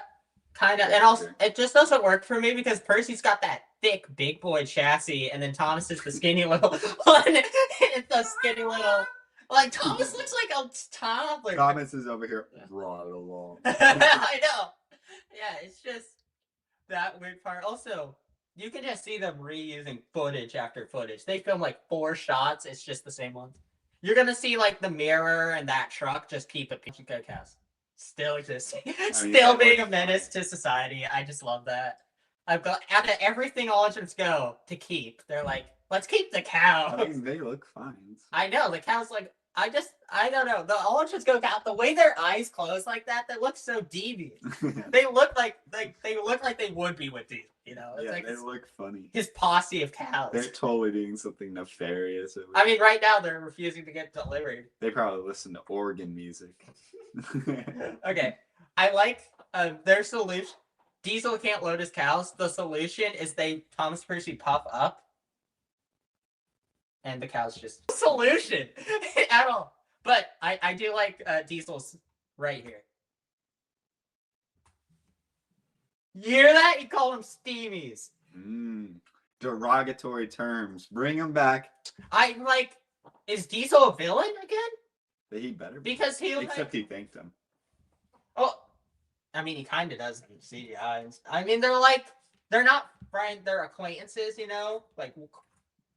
kind of. And also, it just doesn't work for me because Percy's got that thick big boy chassis, and then Thomas is the skinny little one. It's the skinny little... Like, Thomas looks like a toddler. Thomas is over here, right along. I know. Yeah, it's just that weird part. Also, you can just see them reusing footage after footage. They film like 4 shots. It's just the same ones. You're going to see like the mirror and that truck just keep it. Go Cast. Still existing. Still being a menace to society. I just love that. I've got out of everything all agents go to keep. They're like, let's keep the cow. I mean, they look fine. I know. The cow's like, I don't know. The Ultras go out the way their eyes close like that. That looks so deviant. They look like they would be with these. You know, it's yeah, like they look funny. His posse of cows. They're totally doing something nefarious. I mean, right now they're refusing to get delivered. They probably listen to organ music. Okay, I like their solution. Diesel can't load his cows. The solution is Thomas Percy puff up. And the cow's just solution at all. But I do like Diesel's right here. You hear that? You call them steamies. Derogatory terms. Bring them back. Is Diesel a villain again? He better be. Because except he thanked them. Oh, I mean, he kind of does in CGI. I mean, they're not friends. They're acquaintances, you know?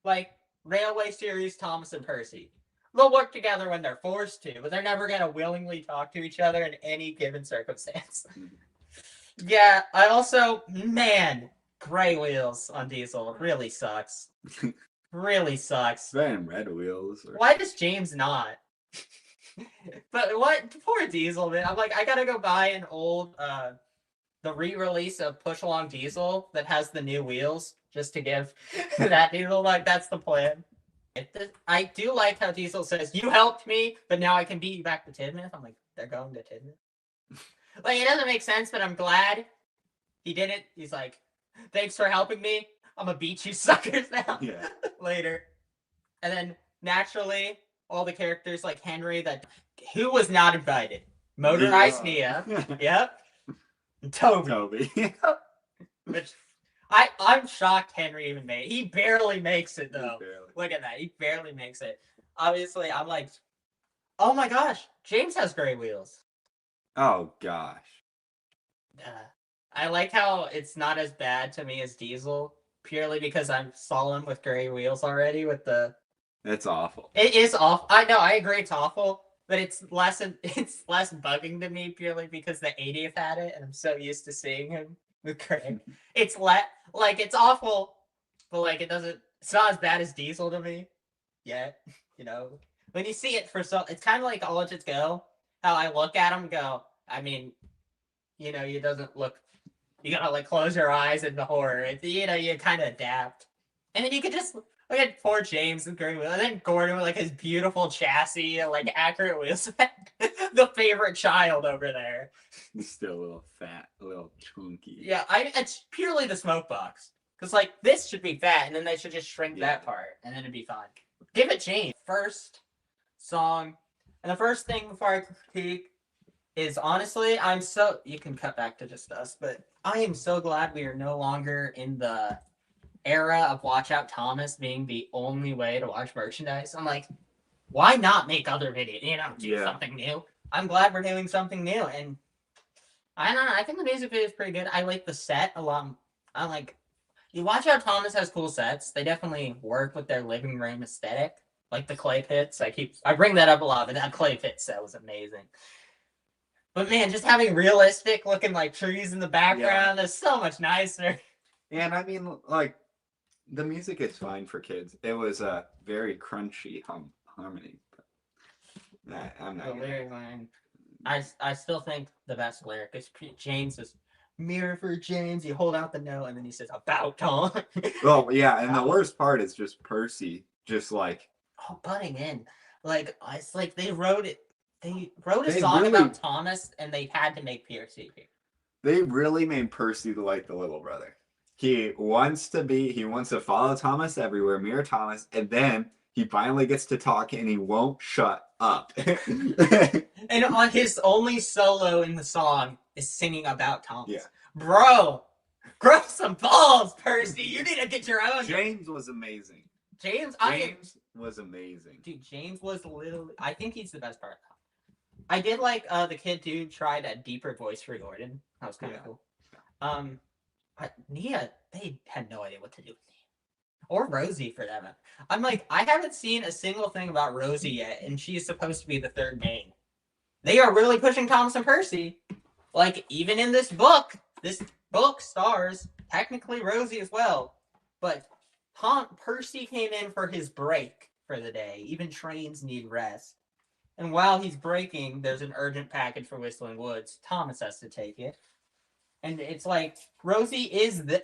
Like Railway Series, Thomas and Percy. They'll work together when they're forced to, but they're never going to willingly talk to each other in any given circumstance. Yeah, I also, man, gray wheels on Diesel really sucks. Really sucks. Better than red wheels. Why does James not? But what? Poor Diesel, man. I'm like, I gotta go buy an old, the re-release of Push Along Diesel that has the new wheels, just to give that Diesel, like, that's the plan. I do like how Diesel says, you helped me, but now I can beat you back to Tidmouth. I'm like, they're going to Tidmouth? Like, it doesn't make sense, but I'm glad he did it. He's like, thanks for helping me. I'm gonna beat you suckers now. Yeah. Later. And then, naturally, all the characters like Henry, who was not invited. Motorized Nia. Yep. And Toby. Which I'm shocked Henry even made it. He barely makes it though. Look at that. He barely makes it. Obviously, I'm like, oh my gosh, James has gray wheels. Oh gosh. I like how it's not as bad to me as Diesel, purely because I'm solemn with gray wheels already with the... It's awful. It is awful. I know, I agree it's awful, but it's less bugging to me purely because the 80th had it, and I'm so used to seeing him with gray. It's it's awful, but like it's not as bad as Diesel to me yet, you know? When you see it it's kind of like All Legends Go, how I look at him and go, I mean, you know, you gotta like close your eyes in the horror. You know, you kind of adapt. And then you could just look at poor James and gray wheel, and then Gordon with like his beautiful chassis and like accurate wheels. The favorite child over there. He's still a little fat, a little chunky. Yeah, it's purely the smoke box. Because like this should be fat, and then they should just shrink that part, and then it'd be fine. Give it change. First song, and the first thing before I critique is honestly, you can cut back to just us, but I am so glad we are no longer in the era of Watch Out Thomas being the only way to watch merchandise. I'm like, why not make other videos? You know, do something new. I'm glad we're doing something new, and I don't know. I think the music video is pretty good. I like the set a lot. I like you Watch Out Thomas has cool sets. They definitely work with their living room aesthetic, like the clay pits. I bring that up a lot, but that clay pit set was amazing. But man, just having realistic looking like trees in the background is so much nicer. And I mean, like, The music is fine for kids. It was a very crunchy harmony. But I'm not. Very fine. I still think the best lyric is James is mirror for James. You hold out the note and then he says about Tom. Well, yeah, and the worst part is just Percy, just like butting in. Like it's like they wrote it. They wrote a song about Thomas and they had to make Percy. They really made Percy like the little brother. He wants to follow Thomas everywhere, mirror Thomas, and then he finally gets to talk and he won't shut up. And on his only solo in the song is singing about Thomas. Yeah. Bro, grow some balls, Percy. You need to get your own. James was amazing. James was amazing. Dude, James was literally. I think he's the best part. I did like the kid dude tried a deeper voice for Gordon. That was kind of cool. But Nia, they had no idea what to do with Nia. Or Rosie for that matter. I'm like, I haven't seen a single thing about Rosie yet, and she's supposed to be the third main. They are really pushing Thomas and Percy. Like, even in this book stars technically Rosie as well. But Percy came in for his break for the day. Even trains need rest. And while he's breaking, there's an urgent package for Whistling Woods. Thomas has to take it. And it's like, Rosie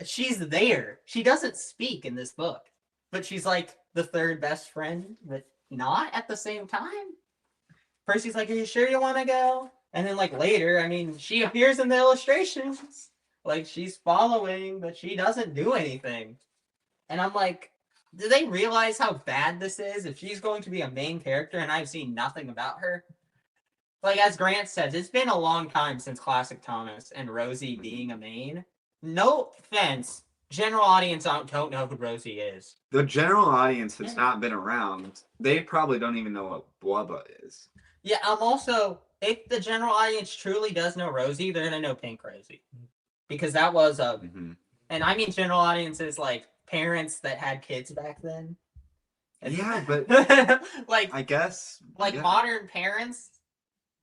she's there. She doesn't speak in this book. But she's like the third best friend, but not at the same time. Percy's like, are you sure you want to go? And then like later, I mean, she appears in the illustrations. Like she's following, but she doesn't do anything. And I'm like, do they realize how bad this is? If she's going to be a main character and I've seen nothing about her? Like, as Grant says, it's been a long time since Classic Thomas and Rosie being a main. No offense. General audience don't know who Rosie is. The general audience has not been around. They probably don't even know what Blubba is. Yeah, also, if the general audience truly does know Rosie, they're going to know Pink Rosie. Because that was a... And I mean general audiences like parents that had kids back then. Yeah, but... like, I guess... Like, modern parents...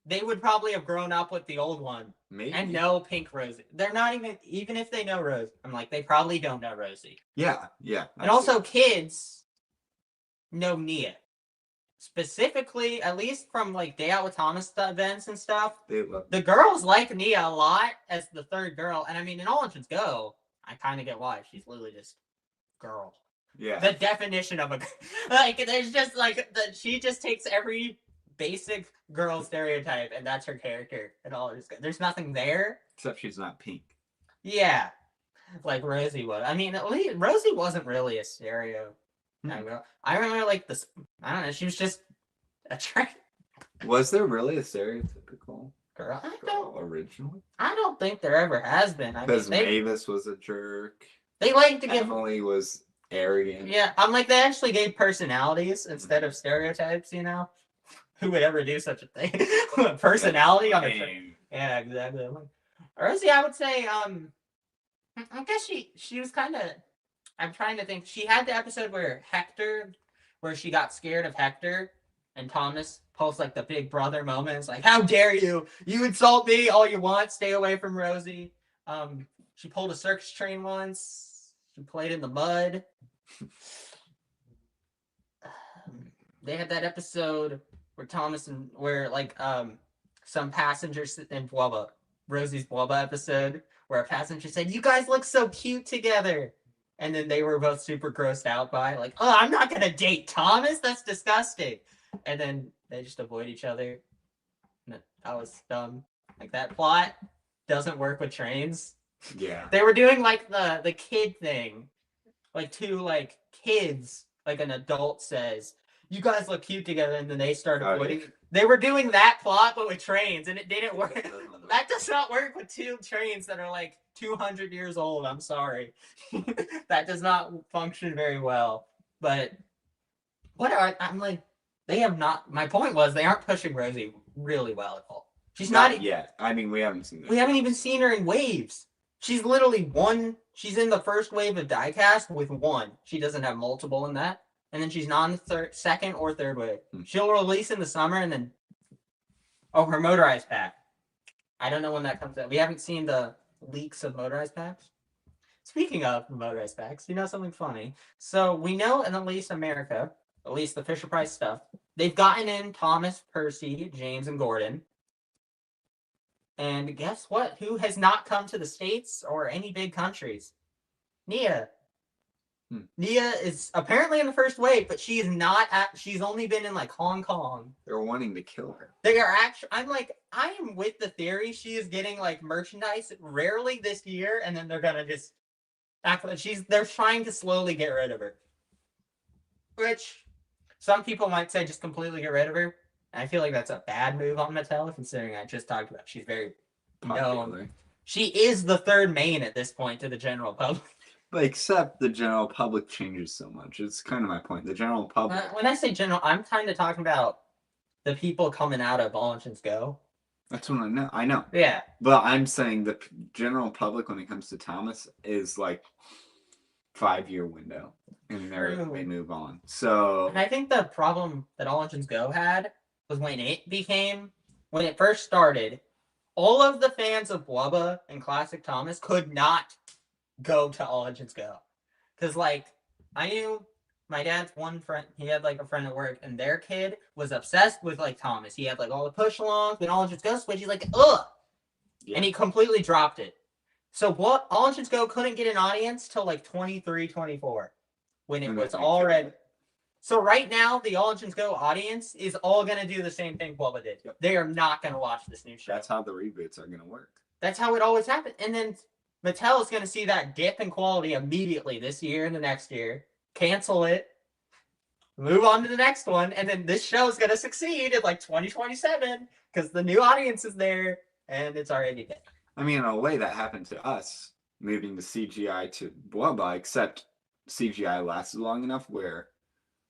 They would probably have grown up with the old one. Maybe. And know Pink Rosie. They're not even if they know Rosie, I'm like, they probably don't know Rosie. Yeah. And also kids know Nia. Specifically, at least from like Day Out with Thomas events and stuff, the girls like Nia a lot as the third girl. And I mean, in All Engines Go, I kind of get why. She's literally just girl. Yeah. The definition of a... Like, there's just like... She just takes every... basic girl stereotype, and that's her character, and all is good. There's nothing there except she's not pink. Yeah, like Rosie was. I mean, at least Rosie wasn't really a stereo. I remember like this. I don't know. She was just a train. Was there really a stereotypical girl originally? I don't think there ever has been. Because Mavis was a jerk. They like to give. Emily was arrogant. Yeah, I'm like they actually gave personalities instead of stereotypes. You know. Who would ever do such a thing? Personality on a yeah, exactly. Rosie, I would say, I guess she was kind of. I'm trying to think. She had the episode where she got scared of Hector, and Thomas posts like the big brother moment. It's like, how dare you? You insult me all you want. Stay away from Rosie. She pulled a circus train once. She played in the mud. They had that episode where some passengers in Rosie's Blubba episode, where a passenger said, "You guys look so cute together," and then they were both super grossed out by like, "Oh, I'm not gonna date Thomas. That's disgusting," and then they just avoid each other. That was dumb. Like that plot doesn't work with trains. Yeah, they were doing like the kid thing, like two like kids, like an adult says, "You guys look cute together," and then they start avoiding. Yeah. They were doing that plot, but with trains, and it didn't work. That does not work with two trains that are like 200 years old. I'm sorry. That does not function very well. But I'm like, they have not. My point was they aren't pushing Rosie really well at all. She's not yet. I mean, we haven't seen her. We haven't even seen her in waves. She's literally one. She's in the first wave of diecast with one. She doesn't have multiple in that. And then she's not in the second or third wave. She'll release in the summer and then... Oh, her motorized pack. I don't know when that comes out. We haven't seen the leaks of motorized packs. Speaking of motorized specs, you know something funny? So we know in at least America, at least the Fisher Price stuff, they've gotten in Thomas, Percy, James, and Gordon. And guess what? Who has not come to the States or any big countries? Nia. Nia is apparently in the first wave, but she is not she's only been in like Hong Kong. They're wanting to kill her. They are actually, I am with the theory she is getting like merchandise rarely this year, and then they're gonna just act like they're trying to slowly get rid of her. Which some people might say just completely get rid of her. And I feel like that's a bad move on Mattel, considering I just talked about she's very known. She is the third main at this point to the general public. But except the general public changes so much. It's kind of my point. The general public. When I say general, I'm kind of talking about the people coming out of All Engines Go. That's what I know. I know. Yeah. But I'm saying the general public, when it comes to Thomas, is like 5-year window, and they move on. So. And I think the problem that All Engines Go had was when it first started, all of the fans of Blubba and Classic Thomas could not go to All Engines Go. Because, like, I knew my dad's one friend, he had, like, a friend at work, and their kid was obsessed with, like, Thomas. He had, like, all the push-alongs, when All Engines Go switch, he's like, ugh! Yeah. And he completely dropped it. So what All Engines Go couldn't get an audience till, like, 23, 24, when it was already... So right now, the All Engines Go audience is all going to do the same thing Blubba did. Yep. They are not going to watch this new show. That's how the reboots are going to work. That's how it always happens. And then Mattel is going to see that dip in quality immediately this year and the next year, cancel it, move on to the next one, and then this show is going to succeed in like 2027 because the new audience is there and it's already dead. I mean, in a way, that happened to us moving the CGI to Blubba, except CGI lasted long enough where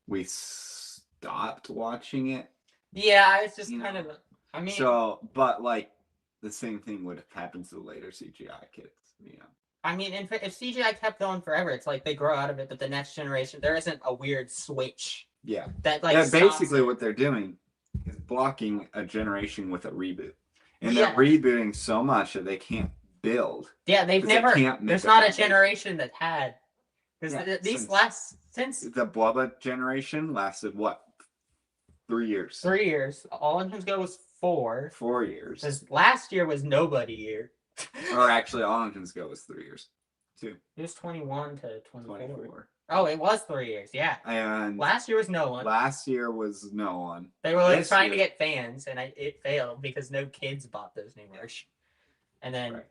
we stopped watching it. Yeah, it's just kind of. I mean, so, but like the same thing would have happened to the later CGI kids. You know. I mean, if CGI kept going forever, it's like they grow out of it, but the next generation, there isn't a weird switch. Yeah. That like. Yeah, basically, what they're doing is blocking a generation with a reboot, and they're rebooting so much that they can't build. Yeah, they've never. There's not a generation that had. Because these last since the Blubba generation lasted what? 3 years. 3 years. All Engines Go was 4. 4 years. Because last year was nobody year. Or actually, All Engines Go was 3 years, too. It was 21 to 24. Oh, it was 3 years. Yeah. And last year was no one. Last year was no one. They were like trying to get fans, and it failed because no kids bought those new merch. And then. Right.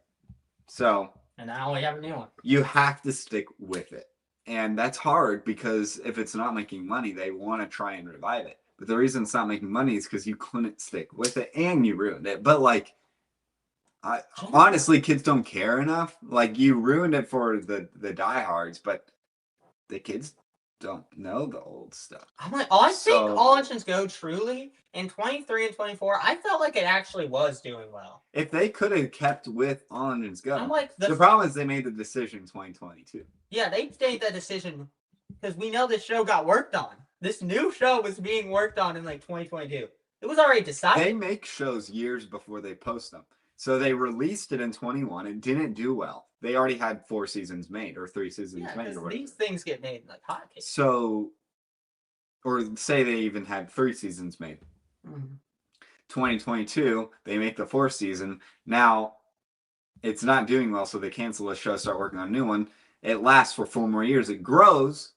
So. And now we have a new one. You have to stick with it. And that's hard because if it's not making money, they want to try and revive it. But the reason it's not making money is because you couldn't stick with it and you ruined it. But like, honestly, kids don't care enough. Like, you ruined it for the diehards, but the kids don't know the old stuff. I'm like, I think All Engines Go truly in 23 and 24. I felt like it actually was doing well. If they could have kept with All Engines Go, I'm like, the problem is they made the decision in 2022. Yeah, they made that decision because we know this show got worked on. This new show was being worked on in like 2022. It was already decided. They make shows years before they post them. So they released it in 21. It didn't do well. They already had 4 seasons made or 3 seasons made. Or these things get made like hotcakes. So, or say they even had 3 seasons made. Mm-hmm. 2022, they make the 4th season. Now, it's not doing well, so they cancel the show, start working on a new one. It lasts for 4 more years. It grows.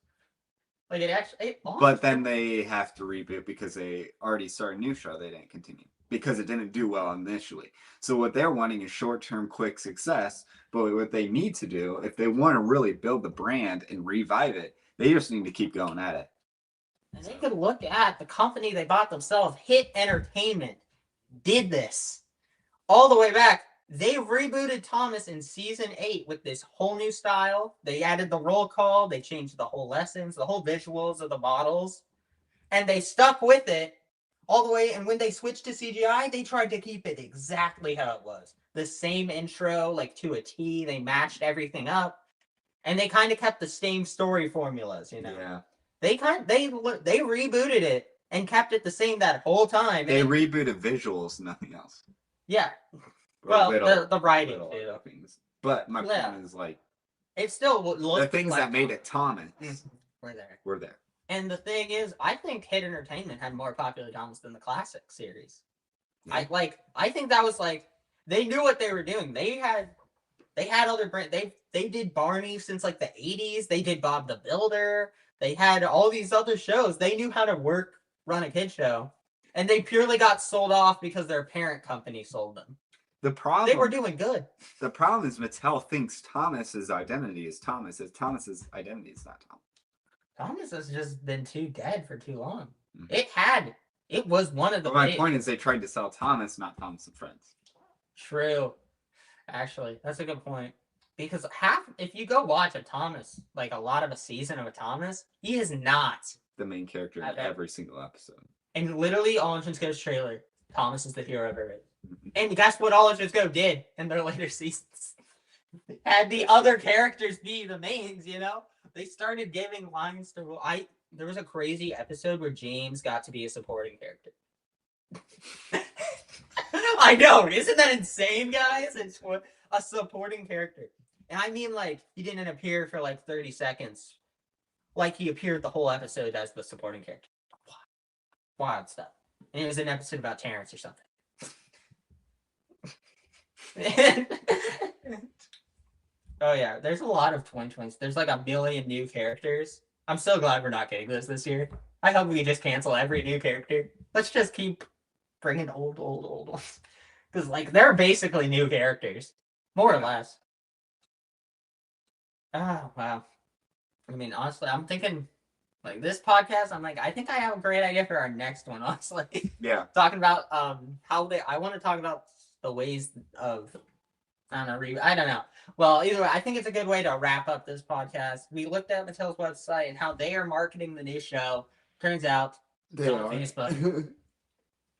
Like it actually. But then they have to reboot because they already started a new show. They didn't continue because it didn't do well initially. So what they're wanting is short-term, quick success. But what they need to do, if they want to really build the brand and revive it, they just need to keep going at it. And they could look at the company they bought themselves, Hit Entertainment, did this all the way back. They rebooted Thomas in season 8 with this whole new style. They added the roll call. They changed the whole lessons, the whole visuals of the models. And they stuck with it all the way. And when they switched to CGI, they tried to keep it exactly how it was. The same intro, like to a T. They matched everything up. And they kind of kept the same story formulas, you know? Yeah. They rebooted it and kept it the same that whole time. They rebooted visuals, nothing else. Yeah. Well, the writing too. Things. But my point is, like, It still looked the things like that made it Thomas were there. And the thing is, I think Hit Entertainment had more popular Thomas than the classic series. Yeah. I think that was like they knew what they were doing. They had other brand. They did Barney since like the 80s. They did Bob the Builder. They had all these other shows. They knew how to run a kid show, and they purely got sold off because their parent company sold them. The problem, they were doing good. The problem is Mattel thinks Thomas's identity is Thomas. Thomas's identity is not Thomas. Thomas has just been too dead for too long. Mm-hmm. It was one of the. But my point is, they tried to sell Thomas, not Thomas and Friends. True. Actually, that's a good point. Because if you go watch a Thomas, like a lot of a season of a Thomas, he is not the main character in every single episode. And literally, All Engines Go's trailer, Thomas is the hero of it. Mm-hmm. And guess what All Engines Go did in their later seasons? Had the other characters be the mains, you know? They started giving lines to... There was a crazy episode where James got to be a supporting character. I know, isn't that insane, guys? It's a supporting character. And I mean, like, he didn't appear for like 30 seconds. Like, he appeared the whole episode as the supporting character. Wild stuff. And it was an episode about Terrence or something. Oh, yeah. There's a lot of 2020s. There's like a million new characters. I'm so glad we're not getting this year. I hope we just cancel every new character. Let's just keep bringing old ones. Because, like, they're basically new characters. More or less. Oh, wow. I mean, honestly, I'm thinking, like, this podcast, I'm like, I think I have a great idea for our next one, honestly. Yeah. Talking about I want to talk about the ways of, I don't know. Well, either way, I think it's a good way to wrap up this podcast. We looked at Mattel's website and how they are marketing the new show. Turns out, it's on Facebook.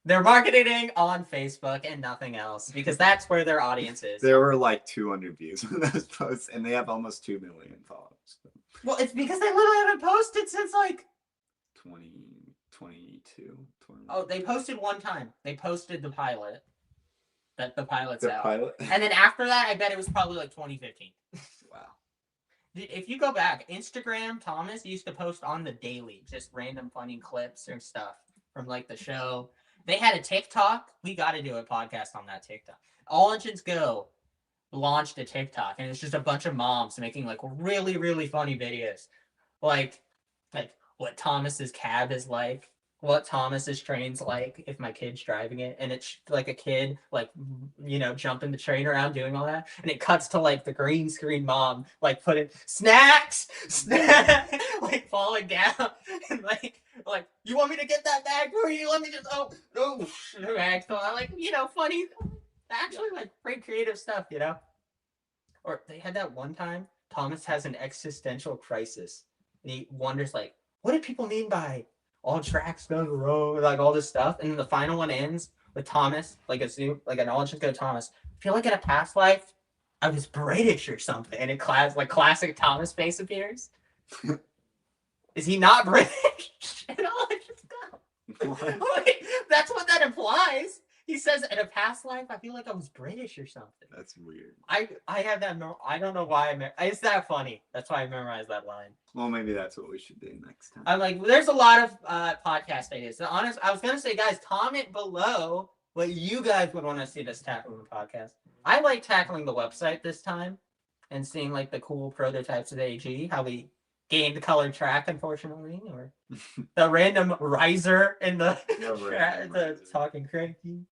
They're marketing on Facebook and nothing else because that's where their audience is. There were like 200 views on those posts, and they have almost 2 million followers. Well, it's because they literally haven't posted since like 2022. Oh, they posted one time. They posted the pilot. That the pilot's out. Pilot? And then after that, I bet it was probably like 2015. Wow. If you go back, Instagram, Thomas used to post on the daily, just random funny clips or stuff from like the show. They had a TikTok. We got to do a podcast on that TikTok. All Engines Go launched a TikTok, and it's just a bunch of moms making like really, really funny videos, like what Thomas's cab is like, what Thomas's train's like if my kid's driving it, and it's like a kid like jumping the train around doing all that, and it cuts to like the green screen mom like putting snacks like falling down and like you want me to get that bag for you? Let me just bag. So I'm like funny, actually like pretty creative stuff, Or they had that one time Thomas has an existential crisis and he wonders like, what do people mean by all tracks go to the road, like all this stuff, and then the final one ends with Thomas, like an All Engines Go Thomas. I feel like in a past life, I was British or something, and in class, like classic Thomas face appears. Is he not British? And All Engines Go. Like, that's what that implies. He says, in a past life, I feel like I was British or something. That's weird. I have that. I don't know why it's that funny. That's why I memorized that line. Well, maybe that's what we should do next time. I'm like, there's a lot of podcast ideas. So honest, I was gonna say, guys, comment below what you guys would want to see us tackle in the podcast. I like tackling the website this time and seeing like the cool prototypes of AG, how we gained the colored track, unfortunately, or the random riser in the talking cranky.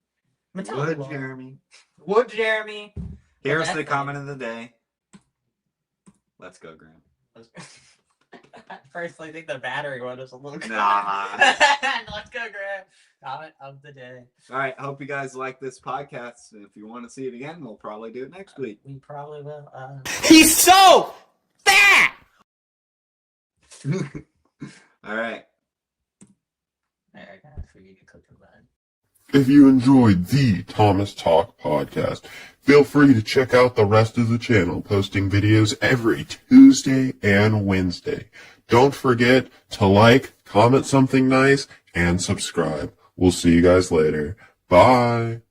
Wood Jeremy. Here's the comment of the day. Let's go, Graham. I personally think the battery one is a little good. Nah. Let's go, Graham. Comment of the day. All right. Hope you guys like this podcast. If you want to see it again, we'll probably do it next week. We probably will. He's so fat! All right. I gotta forget to click the button. If you enjoyed the Thomas Talk podcast, feel free to check out the rest of the channel, posting videos every Tuesday and Wednesday. Don't forget to like, comment something nice, and subscribe. We'll see you guys later. Bye.